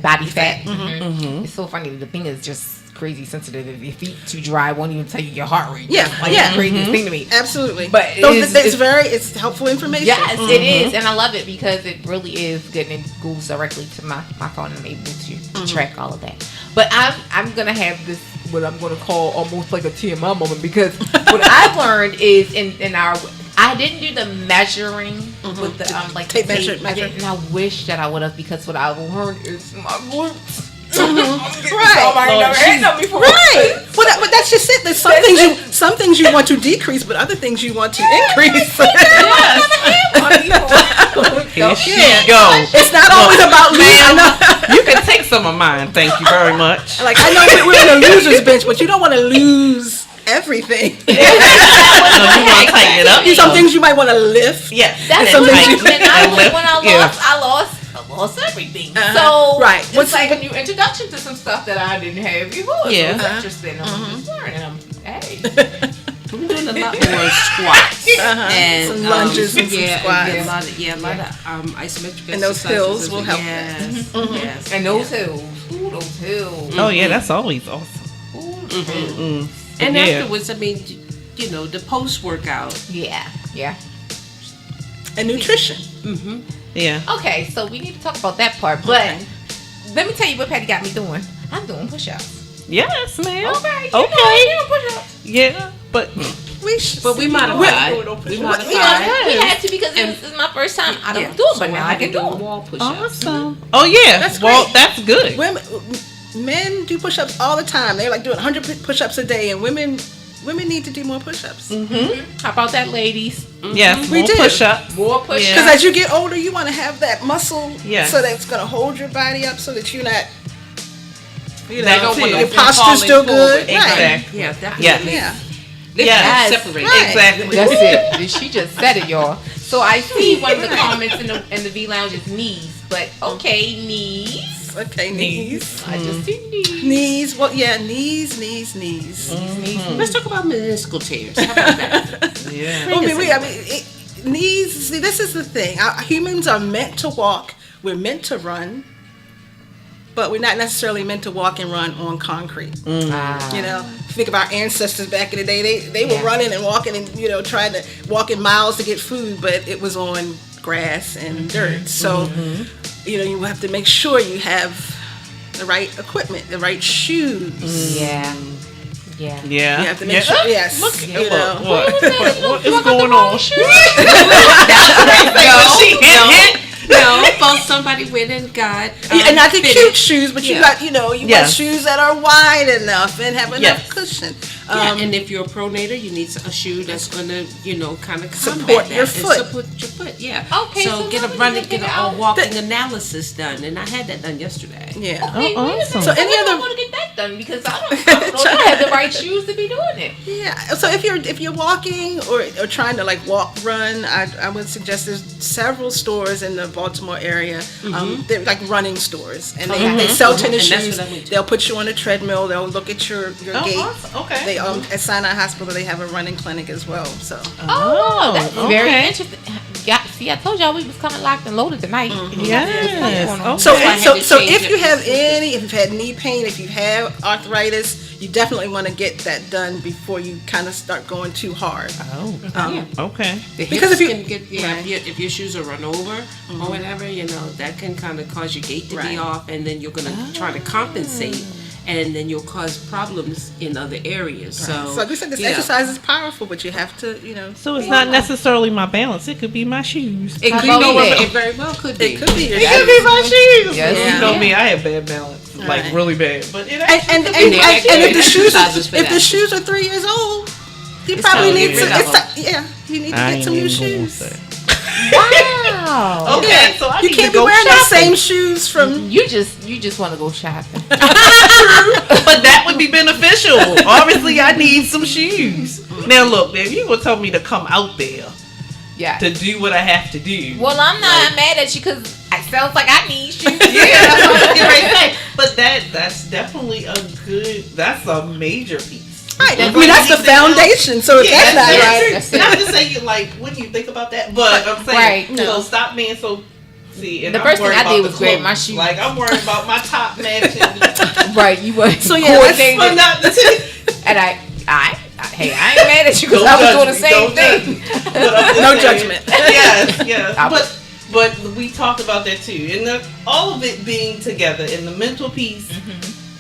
Body fat. Mhm. It's so funny. The thing is just crazy sensitive. If your feet too dry, it won't even tell you your heart rate. Yeah, Like yeah. the craziest thing to me. Absolutely. But it's helpful information. Yes, it is, and I love it because it really is good and it goes directly to my phone, and I'm able to track all of that. But I'm gonna have this what I'm gonna call almost like a TMI moment, because what I've learned is in our I didn't do the measuring with the like tape the measure. I didn't, and I wish that I would have, because what I've learned is my glutes. Right. But that's just it. There's some things you want to decrease, but other things you want to increase. Here she go. It's not always about losing. You can take some of mine. Thank you very much. Like, I know we're in a loser's bench, but you don't want to lose everything. So you want to tighten it up? Some things you might want to lift. Yes. That's some what things when Yeah. I lost everything. So Right. it's like a new introduction to some stuff that I didn't have before. Yeah. So it's interesting. I'm just learning. Hey. We're doing a lot more squats and Some lunges and some squats. and a lot of isometric And those exercises hills as will well. help Yes, yes. And those hills. Ooh, those hills. Oh yeah, that's always awesome. Ooh, those hills. And Yeah. afterwards, I mean, you know, the post workout. Yeah. And nutrition. Yeah. Okay, so we need to talk about that part. But let me tell you what Patty got me doing. I'm doing push-ups. Yes, ma'am. Okay. Okay. Push-ups. Yeah, but But we modified. We modified. Yeah, we had to, because this is my first time. I don't do it, but now I can do it. Wall push-ups. awesome. Oh yeah, That's well, great. that's good. Men do push-ups all the time. They're like doing 100 push-ups a day, and women need to do more push-ups. How about that, ladies? Yes, We more do. push up. More push-ups. Because as you get older, you want to have that muscle, Yes. so that it's going to hold your body up, so that you're not, you That know, don't want your to posture's still good. Forward. Right. Exactly. Yeah, definitely. Yeah. Yeah. Yes. Separate. Right. Exactly. That's it. She just said it, y'all. So I see one of the comments in the V Lounge is knees, but okay, knees. Okay, knees. I just see knees. Knees. Well, yeah, knees. Let's talk about meniscal tears. How about that? Yeah. Knees. See, this is the thing. Humans are meant to walk. We're meant to run, but we're not necessarily meant to walk and run on concrete. You know, think of our ancestors back in the day. They were running and walking and, you know, trying to walk in miles to get food, but it was on grass and dirt. So, you know, you have to make sure you have the right equipment, the right shoes. Yeah. Yeah. You have to make sure. Yes. You know. What is going on? No, but somebody went and got And not the fitted. cute shoes, but you got, you know, you Yeah. want shoes that are wide enough and have enough Yes. cushion. Yeah, and if you're a pronator, you need a shoe that's gonna, you know, kind of Support your foot. Support your foot, yeah. Okay, so get a now we running, need to get figure a out walking analysis done, and I had that done yesterday. Yeah. Wait, Oh, wait a minute. awesome. So any I other- want to get that done, because I don't know if I have the right shoes to be doing it. Yeah. So if you're walking or trying to like walk, run, I would suggest there's several stores in the Baltimore area. They're like running stores, and they sell tennis And that's shoes. what I went to. They'll put you on a treadmill. They'll look at your gait. awesome. Okay. They at Sinai Hospital they have a running clinic as well. So Oh, that's very okay. interesting. See, I told y'all we was coming locked and loaded tonight. Yes. Okay. So I had to so change if it you have because- if you've had knee pain, if you have arthritis, you definitely want to get that done before you kind of start going too hard. Okay. The Because hips if you- can get, if your shoes are run over or whatever, you know, that can kind of cause your gait to be Right. off, and then you're gonna try to compensate, and then you'll cause problems in other areas. So, So like we said, this yeah. exercise is powerful, but you have to, you know. So it's not necessarily my balance. It could be my shoes. It could How be. about that? It very well could be. It could be your It could be my shoes. Yes. You Yeah. know me, I have bad balance, like Right. really bad. But it And actually and, could and, be they my actually and if the shoes exercises for if the that. shoes are 3 years old, you It's probably time to need get to rid of them. you need to I get ain't some new even gonna shoes. say. Wow. Wow. Okay, so I You need can't to be go wearing those shopping. same shoes from. You just want to go shopping. But that would be beneficial. Obviously, I need some shoes. Now, look, if you gonna tell me to come out there Yeah. to do what I have to do, Well, I'm not mad at you because it sounds like I need shoes. yeah, that's what I was getting ready to say. But that's definitely that's a major piece. Right. I That's mean, that's the anything else- foundation. So if that's not that's right. it. That's And it. I'm just saying, like, what do you think about that? But I'm saying, Right. so stop being so. See, and The I'm first thing worried I about did the was grab clothes. my shoes. Like, I'm worried about my top matching. Right. You were So, yeah, that's- coordinated. But not the And I ain't mad at you because I was doing the same thing. No judgment. Yes. I- But we talked about that too, and all of it being together in the mental piece,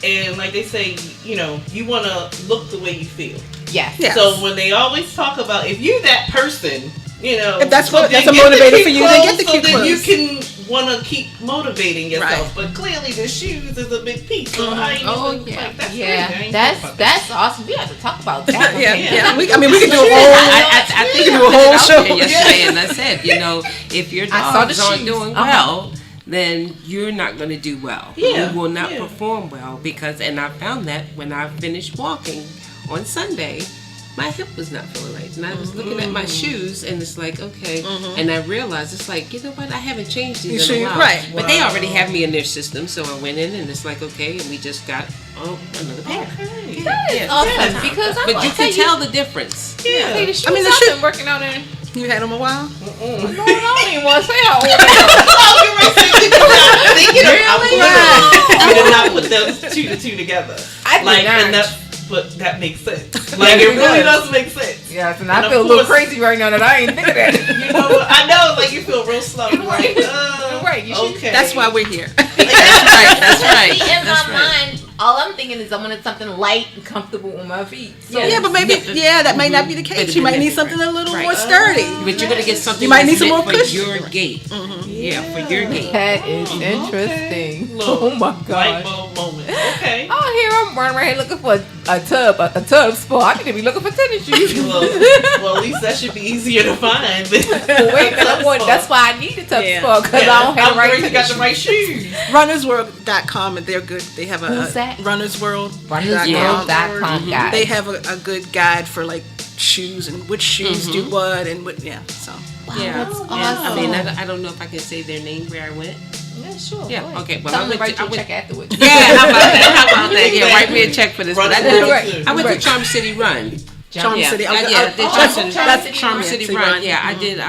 and like they say, you know, you want to look the way you feel. Yes. Yeah. So when they always talk about if you that person, you know, If that's so what- then that's a get the motivator cute for you, then get the clothes, cute so then you clothes. can want to keep motivating yourself. Right. But clearly the shoes is a big piece. So I ain't Oh, even, yeah. like, that's crazy. I Yeah, ain't think about that. that's awesome. We have to talk about that. Yeah, Okay. yeah. We can do a whole. I think do I a put whole it out show. there yesterday, and I said, you know, if your I saw the dogs aren't shoes. doing well, then you're not going to do well. Yeah, You will not yeah. perform well because, and I found that when I finished walking on Sunday, my hip was not feeling right, and I was looking at my shoes, and it's like, okay, and I realized it's like, you know what, I haven't changed these in a while, Right. but they already have me in their system, so I went in, and it's like, okay, and we just got another pair. Okay. That is awesome because I'm But gonna you tell can tell the difference. Yeah. the shoes I mean, the I've shoe- been working out in. You had them a while. I don't even want to say how old I You did not put those two together. I did Like, not. and but that makes sense. Like, it really does make sense. Yes, and And I of feel a little course- crazy right now that I ain't think of that. You know what? I know, like, you feel real slow. You're like, Right, you should- okay. That's why we're here. That's right. See, in That's my right. mind, all I'm thinking is I wanted something light and comfortable on my feet. So Yeah, but maybe that might not be the case. You might need something a little more sturdy. But you're gonna get something You might that's need some meant more for cushion. your gait. Yeah, for your gait. that is interesting. Look, Oh my light god. bulb moment. Okay. Oh, here I'm running around here looking for a tub spot. I need to be looking for tennis shoes. Well, at least that should be easier to find. Wait, that's why I need a tub spot because I don't have the right You got the tennis right shoes. Runnersworld.com, and they're good. They have a Who's that? Runnersworld. RunnersWorld.com, guys. They have a good guide for like shoes and which shoes do what and what. Yeah, so Yeah, that's and, I mean, awesome. I don't know if I can say their name where I went. Yeah, sure. Yeah, go ahead. okay, well, Tell I them to went write to- you I a check afterwards. Yeah, how about that? How about that? Yeah, write me a check for this. But I did. Right. I went Right. to Charm City Run. Charm Yeah, City. I did Charm Charm City City Run. Run. Yeah, I did.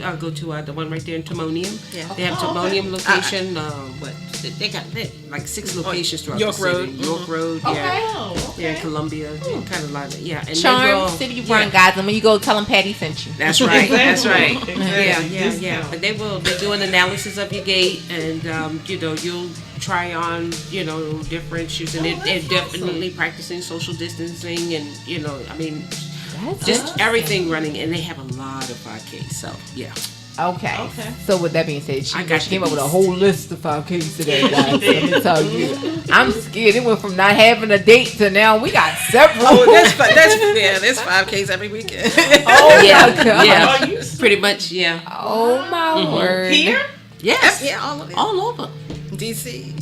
I'll go to the one right there in Timonium. Yeah. They have Timonium location. What they got? Like 6 locations throughout York the city. Road. York Road. Yeah. Okay. Oh, okay. Yeah, in Columbia, kind of like that. Yeah, and they Charm will- City yeah. Run, guys. And when you go, tell them Patty sent you. That's right. That's right. Exactly. Yeah. But they do an analysis of your gait, and you'll try on different shoes, and they're definitely practicing social distancing, and I mean, That's just awesome. everything running, and they have a lot of 5Ks. So yeah. Okay. Okay. So with that being said, I got she came up with a these. whole list of 5Ks today, guys. Let me tell you, I'm scared. It went from not having a date to now we got several. Oh, there's 5Ks every weekend. Oh Yeah, my god. yeah. Are you Pretty much, yeah. Oh my word. here? Yes. Yeah, all of it. All over. DC.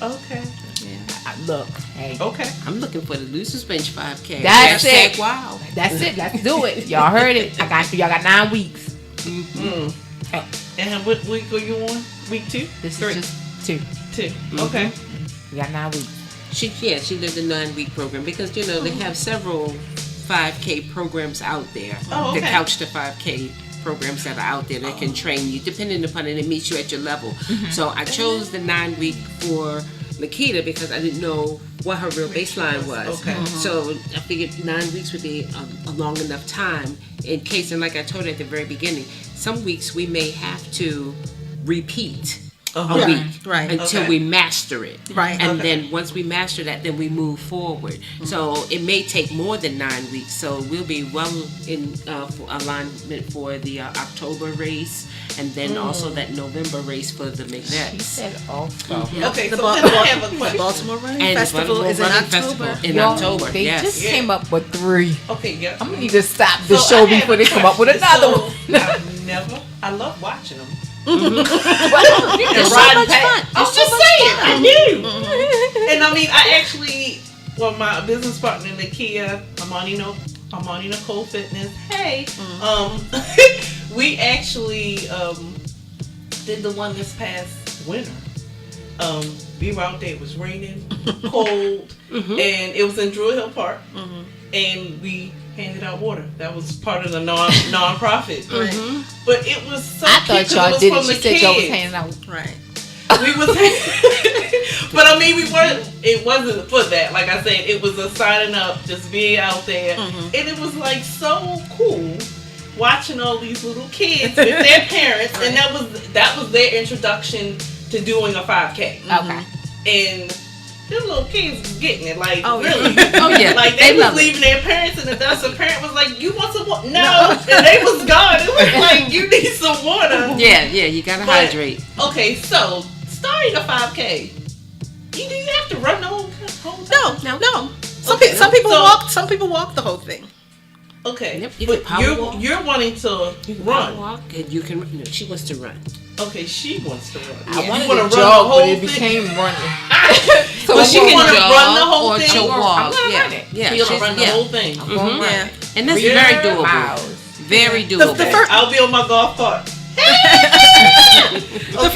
Okay. Look, hey, Okay. I'm looking for the Losers Bench 5K. That's Hashtag it. Wow. that's it. Let's do it. Y'all heard it. Y'all got 9 weeks. And what week are you on? Week 2? This 3? is just 2. 2. Okay. We got 9 weeks. She did the 9-week program because they have several 5K programs out there. Oh, The okay. Couch to 5K programs that are out there that can train you depending upon it and meet you at your level. So I chose the 9-week for Nikita because I didn't know what her real baseline was. Okay. So I figured 9 weeks would be a long enough time in case, and like I told her at the very beginning, some weeks we may have to repeat a Yeah, week right. until Okay. we master it. Right. And Okay. then once we master that, then we move forward. So it may take more than 9 weeks. So we'll be well in for alignment for the October race, and then also that November race for the She McNets. said also. Okay, The so then I have a question. Baltimore Running And Festival Baltimore is in Running October. Festival in Y'all, October. They Yes. just came up with 3. Okay, yeah. I'm gonna need to stop the So show I have before a they come up with question. another So, one. I love watching them. It's so much fun. I'm just saying, I do. And I mean, I actually, my business partner, Nakia, Amani Nicole Fitness. Hey, we actually did the one this past winter. We were out there. It was raining, cold, and it was in Druid Hill Park, and we handed out water. That was part of the non-profit. Right. But it was so I cute thought y'all because did it it. was She from said the y'all was kids. handing out. Right. We was, but I mean, we weren't. It wasn't for that. Like I said, it was a signing up, just being out there, and it was like so cool watching all these little kids with their parents, and that was their introduction to doing a 5K. Okay. And them little kids was getting it, like Oh, yeah. really. Oh yeah, Like they was love it. leaving their parents in the dust. The parent was like, "You want some water?" No, and they was gone. It was like, "You need some water." Yeah, you gotta But- hydrate. Okay, so starting a 5K, do you have to run the whole thing? No. Some Okay, people so- walk. Some people walk the whole thing. Okay, Yep, you but can power walk. you're wanting to run. Walk and you can. No, she wants to run. Okay, she wants to run. I You wanted wanna to run the jog, whole but it thing? became running. So I'm she gonna want to jog run the whole or thing. to walk. I'm gonna yeah. run it. Yeah, So you're she's- gonna run the yeah. whole thing. I'm going to Yeah. run it. And that's 3 very doable. miles. Very The doable. first- I'll be on my golf cart. The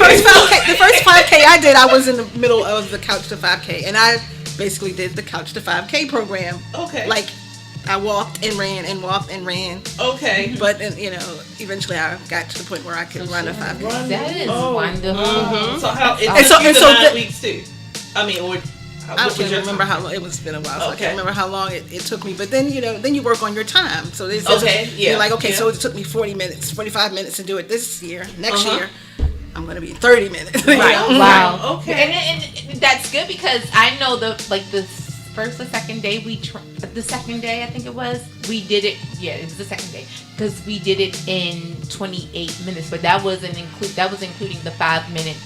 first 5K I did, I was in the middle of the Couch to 5K, and I basically did the Couch to 5K program. Okay. Like, I walked and ran and walked and ran, Okay. but eventually I got to the point where I could run a 5K. Run. That is Oh, wonderful. So how it And took so- you and the so 9 the- weeks too? I mean, or I what was can't your remember time? how long. It was been a while, so I Okay. can't remember how long it took me. But then then you work on your time. So there's Okay, yeah, you're like, okay, yeah. so it took me 40 minutes, 45 minutes to do it this year. Next Uh-huh. year, I'm gonna be 30 minutes. Right. Wow. Okay. And that's good because I know the first or second day the second day I think it was, we did it. Yeah, it was the second day because we did it in 28 minutes, but that was including the 5-minute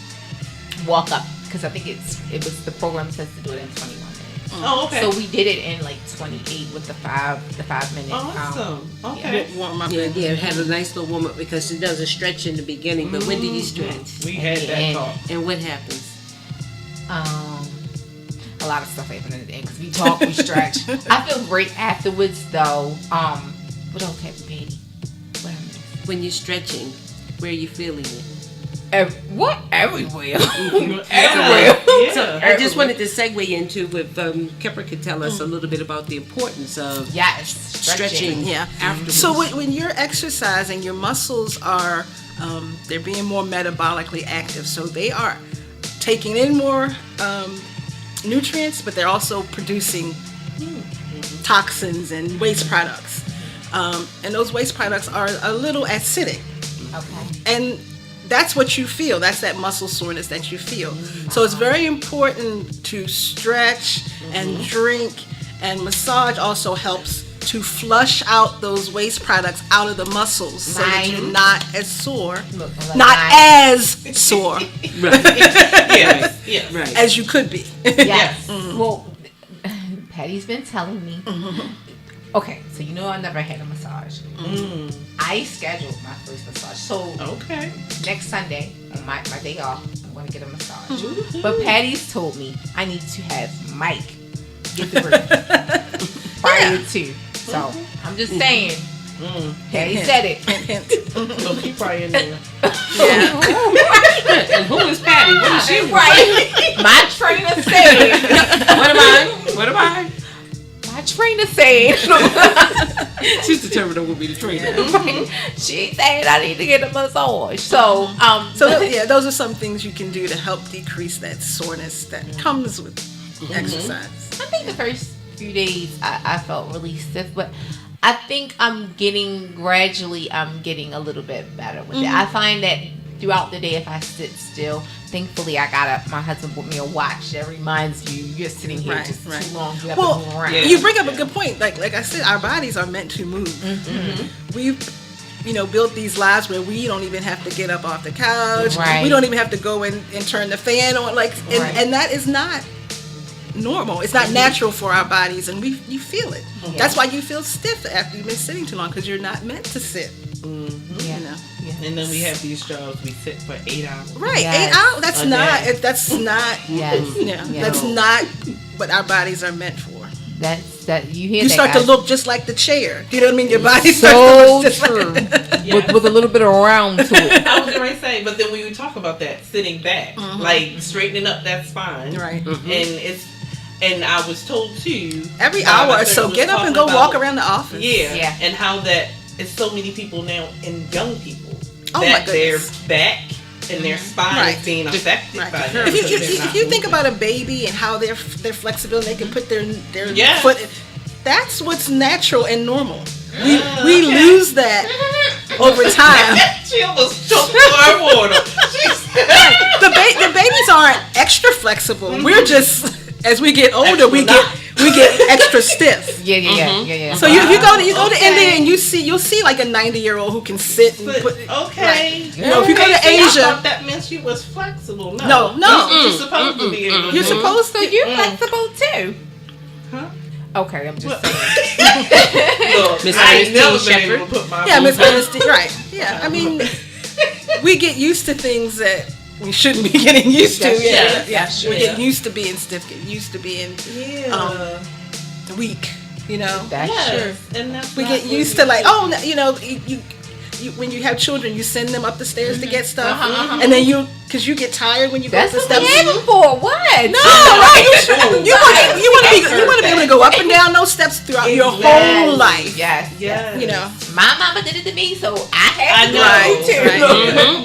walk up because I think it was the program says to do it in 21 minutes. Oh, okay. So we did it in like 28 with the 5-minute. Awesome. Okay. Warm up. Yeah, it had a nice little warm up because she does a stretch in the beginning. But when do you stretch? We had that And- talk. And what happens? A lot of stuff happened in the day because we talk, we stretch. I feel great afterwards though. What else happened, Patty? What happened? When you're stretching, where are you feeling it? What? Everywhere. Everywhere. So I just wanted to segue into if Kepper could tell us a little bit about the importance of Yes. stretching. Yeah. Afterwards. So when you're exercising, your muscles are they're being more metabolically active. So they are taking in more nutrients, but they're also producing toxins and waste products. And those waste products are a little acidic. Okay. And that's what you feel. That's that muscle soreness that you feel. So it's very important to stretch and drink, and massage also helps to flush out those waste products out of the muscles so that you're not as sore, not as sore Yes. Yes. right. as you could be. Yes. Well, Patty's been telling me. Okay, so I never had a massage. I scheduled my first massage. So Okay. next Sunday, on my day off, I'm going to get a massage. But Patty's told me I need to have Mike get the room prior to. So I'm just saying. Patty said it. So keep right in there. And who is Patty? What is she? Right. My trainer said. What am I? My trainer said. She's determined I will be the trainer. She said I need to get a massage. So Those are some things you can do to help decrease that soreness that comes with exercise. I think the first few days I felt really stiff, but I think I'm getting a little bit better with it. I find that throughout the day, if I sit still, thankfully my husband bought me a watch that reminds you're sitting here Right, just right. too long. You have Well, to move around. yeah. You bring up a good point. Like I said, our bodies are meant to move. We've built these lives where we don't even have to get up off the couch. Right. We don't even have to go and turn the fan on. Right. And that is not normal. It's not natural for our bodies, and you feel it. That's why you feel stiff after you've been sitting too long, because you're not meant to sit. Yeah. And then we have these jobs we sit for 8 hours. Right, Yes. 8 hours. That's A not. day. That's not. Yes. Yeah, Yeah. that's not what our bodies are meant for. That you hear You that, start to guys. look just like the chair. You know what I mean? Your body So starts to look just true. like. with a little bit of round to it. I was going to say, but then we would talk about that sitting back, like straightening up that spine, Right. And I was told too. Every my hour or therapist so, was get up and talking go walk about- around the office. Yeah, and how that it's so many people now and young people Oh my that their goodness. back and their spine Right. is being affected Right. by that. If you think about a baby and how they're flexible, and they can put their Yeah. foot. That's what's natural and normal. We lose that over time. She almost choked her water. The babies aren't extra flexible. We're just as we get older, we get extra stiff. Yeah. So you go to India and you'll see like a 90-year-old who can sit and put. Okay. You know, if you go to I Asia, thought that meant she was flexible. No. You're supposed to be able to you're do. supposed So to. you're flexible too. Huh? Okay, I'm just Well- saying. Look, Miss I ain't Ernestine never been Shepherd. able to put my Yeah, Miss feet- Ernestine. Right. Yeah. I mean, we get used to things that we shouldn't be getting used to. That's true. We get used to being stiff. Get used to being Yeah. weak. You know. That's Yes, and that's We not get what used we to like, do. oh, you know, you when you have children, you send them up the stairs to get stuff, and then because you get tired when you go up That's the what steps. we having for. What? No, right? You want to be able to go up and down those steps throughout your whole life. Yes. Yes. You know. My mama did it to me, so I have I to know.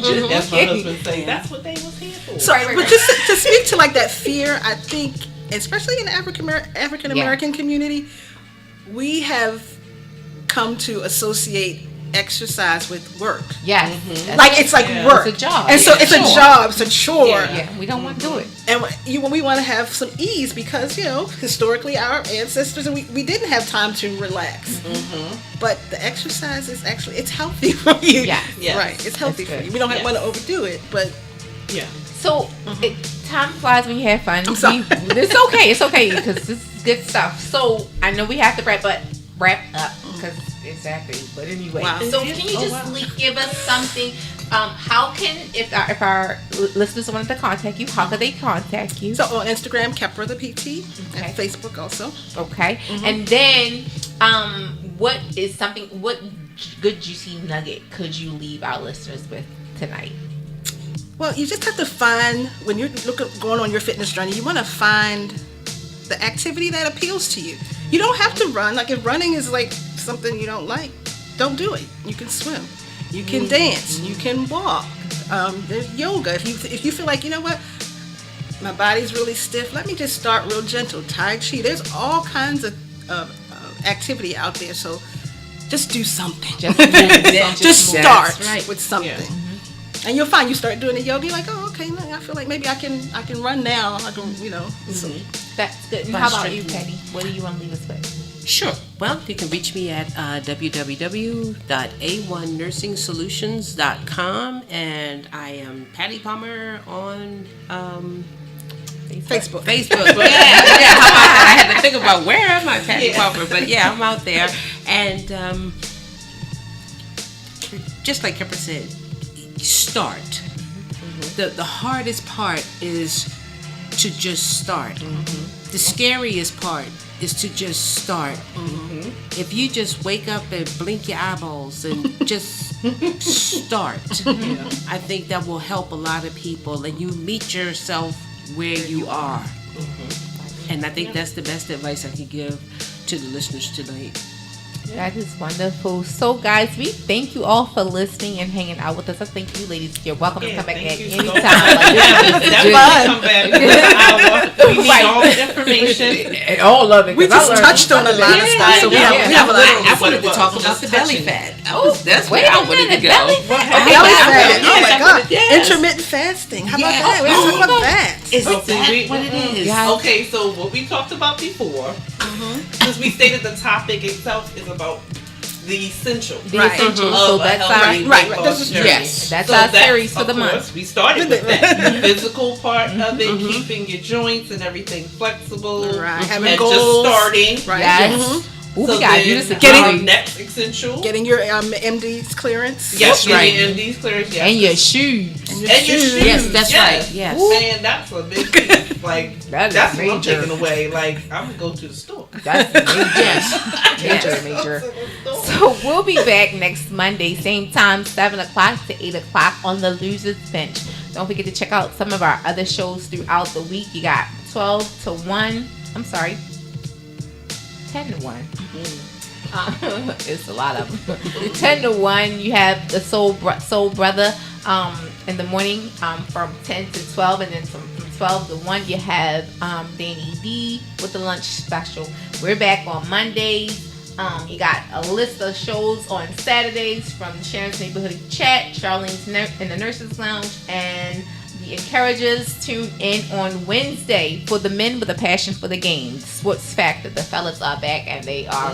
do it too. That's my husband saying. That's what they was here for. So, but just to speak to like that fear, I think, especially in the African American community, we have come to associate exercise with work. Yes. Like it's like work. It's a job. And so it's a Chore. job. It's a chore. Yeah, we don't want to do it. And we want to have some ease because, you know, historically our ancestors, and we didn't have time to relax. But the exercise is actually, it's healthy for you. Yes. Yes. Right. It's healthy It's for good. you. We don't Yes. want to overdo it, but Yeah. So time flies when you have fun. I'm sorry. It's okay. It's okay because this is good stuff. So I know we have to wrap up because exactly. But anyway, Wow. so can you just give us something? How can if our listeners wanted to contact you, how could they contact you? so on Instagram, Kepra the PT, Okay. and Facebook also. Okay, and then what good juicy nugget could you leave our listeners with tonight? Well, you just have to find, when you're going on your fitness journey, you want to find the activity that appeals to you. You don't have to run. Like if running is like something you don't like, don't do it. You can swim. You can dance. You can walk. There's yoga. If you feel like, you know what, my body's really stiff, let me just start real gentle. Tai Chi. There's all kinds of activity out there. So just do something. Just start with something. Yeah. And you'll find you start doing the yoga, you're like, oh, okay, I feel like maybe I can run now. I can, you know. So. That's good. And how about you, Patty? What do you want to leave us with? Sure. Well, you can reach me at www.a1nursingsolutions.com, and I am Patty Palmer on Facebook. Facebook. Yeah. How about that? I had to think about where am I, Patty Palmer, but yeah, I'm out there. And just like Kepra said, start. The hardest part is to just start. The scariest part is to just start. If you just wake up and blink your eyeballs and just start, I think that will help a lot of people, and you meet yourself where you are. And I think that's the best advice I can give to the listeners tonight. That is wonderful. So, guys, we thank you all for listening and hanging out with us. I thank you, ladies. You're welcome to come back at any time. Definitely come back. We need all the information. All of it. We just touched on a lot of stuff, so we have a lot. I wanted to talk about the belly fat. That's wait where I a wanted minute, to go. belly fat? Belly fat. Yeah, Oh my God. yes. Intermittent fasting. How about that? We have to talk about that. Is Oh, that see, what it is? Yeah. Okay, so what we talked about before, since we stated the topic itself is about the essential The Right. essential. of So a that's healthy our weight Right. loss This is journey. true. Yes. That's So our that, series for of the month. course, we started with that physical part of it, keeping your joints and everything flexible, Right. Having and goals. just starting. Right. Yes. Ooh, So we gotta do then this our again. next essential. Getting your MD's clearance. Yes, That's right. getting MD's clearance. Yes. And your shoes. And your shoes. Yes, that's right. Yes. Man, that's a big piece. Like, That is that's what I'm major. taking away. Like, I'm going to go to the store. That's major. So we'll be back next Monday, same time, 7 o'clock to 8 o'clock on the Losers Bench. Don't forget to check out some of our other shows throughout the week. You got 12 to 1. I'm sorry. 10 to 1. It's a lot of them. 10 to 1, you have the Soul Brother in the morning from 10 to 12, and then from 12 to 1 you have Danny D with the lunch special. We're back on Mondays. You got a list of shows on Saturdays from Sharon's Neighborhood Chat, Charlene's in the Nurses Lounge, and the Encouragers. Tune in on Wednesday for the men with a passion for the game. Sports Factor. The fellas are back and they are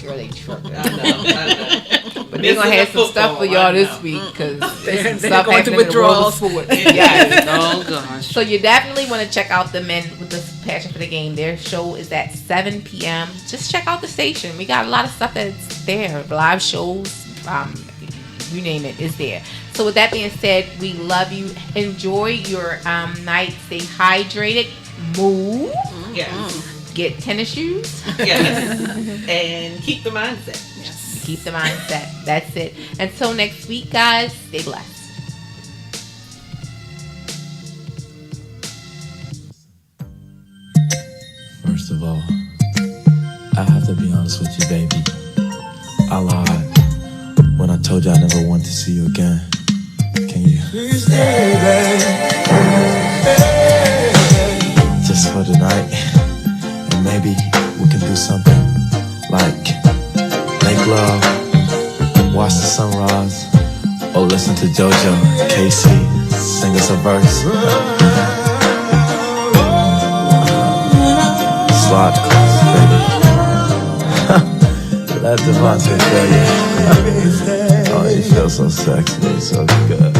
girl, they tripping. I know. But they're gonna have some stuff for y'all this week because They're stuff going through happening in the world of withdrawals. sports. Yes. Oh gosh. So you definitely want to check out the men with the passion for the game. Their show is at 7 p.m. Just check out the station. We got a lot of stuff that's there. Live shows, you name it, is there. So with that being said, we love you. Enjoy your night. Stay hydrated. Move. Yes. Get tennis shoes. Yes. And keep the mindset. Yes. Keep the mindset. That's it. Until next week, guys, stay blessed. First of all, I have to be honest with you, baby. I lied when I told you I never want to see you again. Can you please stay, baby? Just for tonight, and maybe we can do something like make love, watch the sunrise, or listen to JoJo, Casey sing us a verse. Slide class, baby. Let Devontae tell you. Oh, you feel so sexy, so good.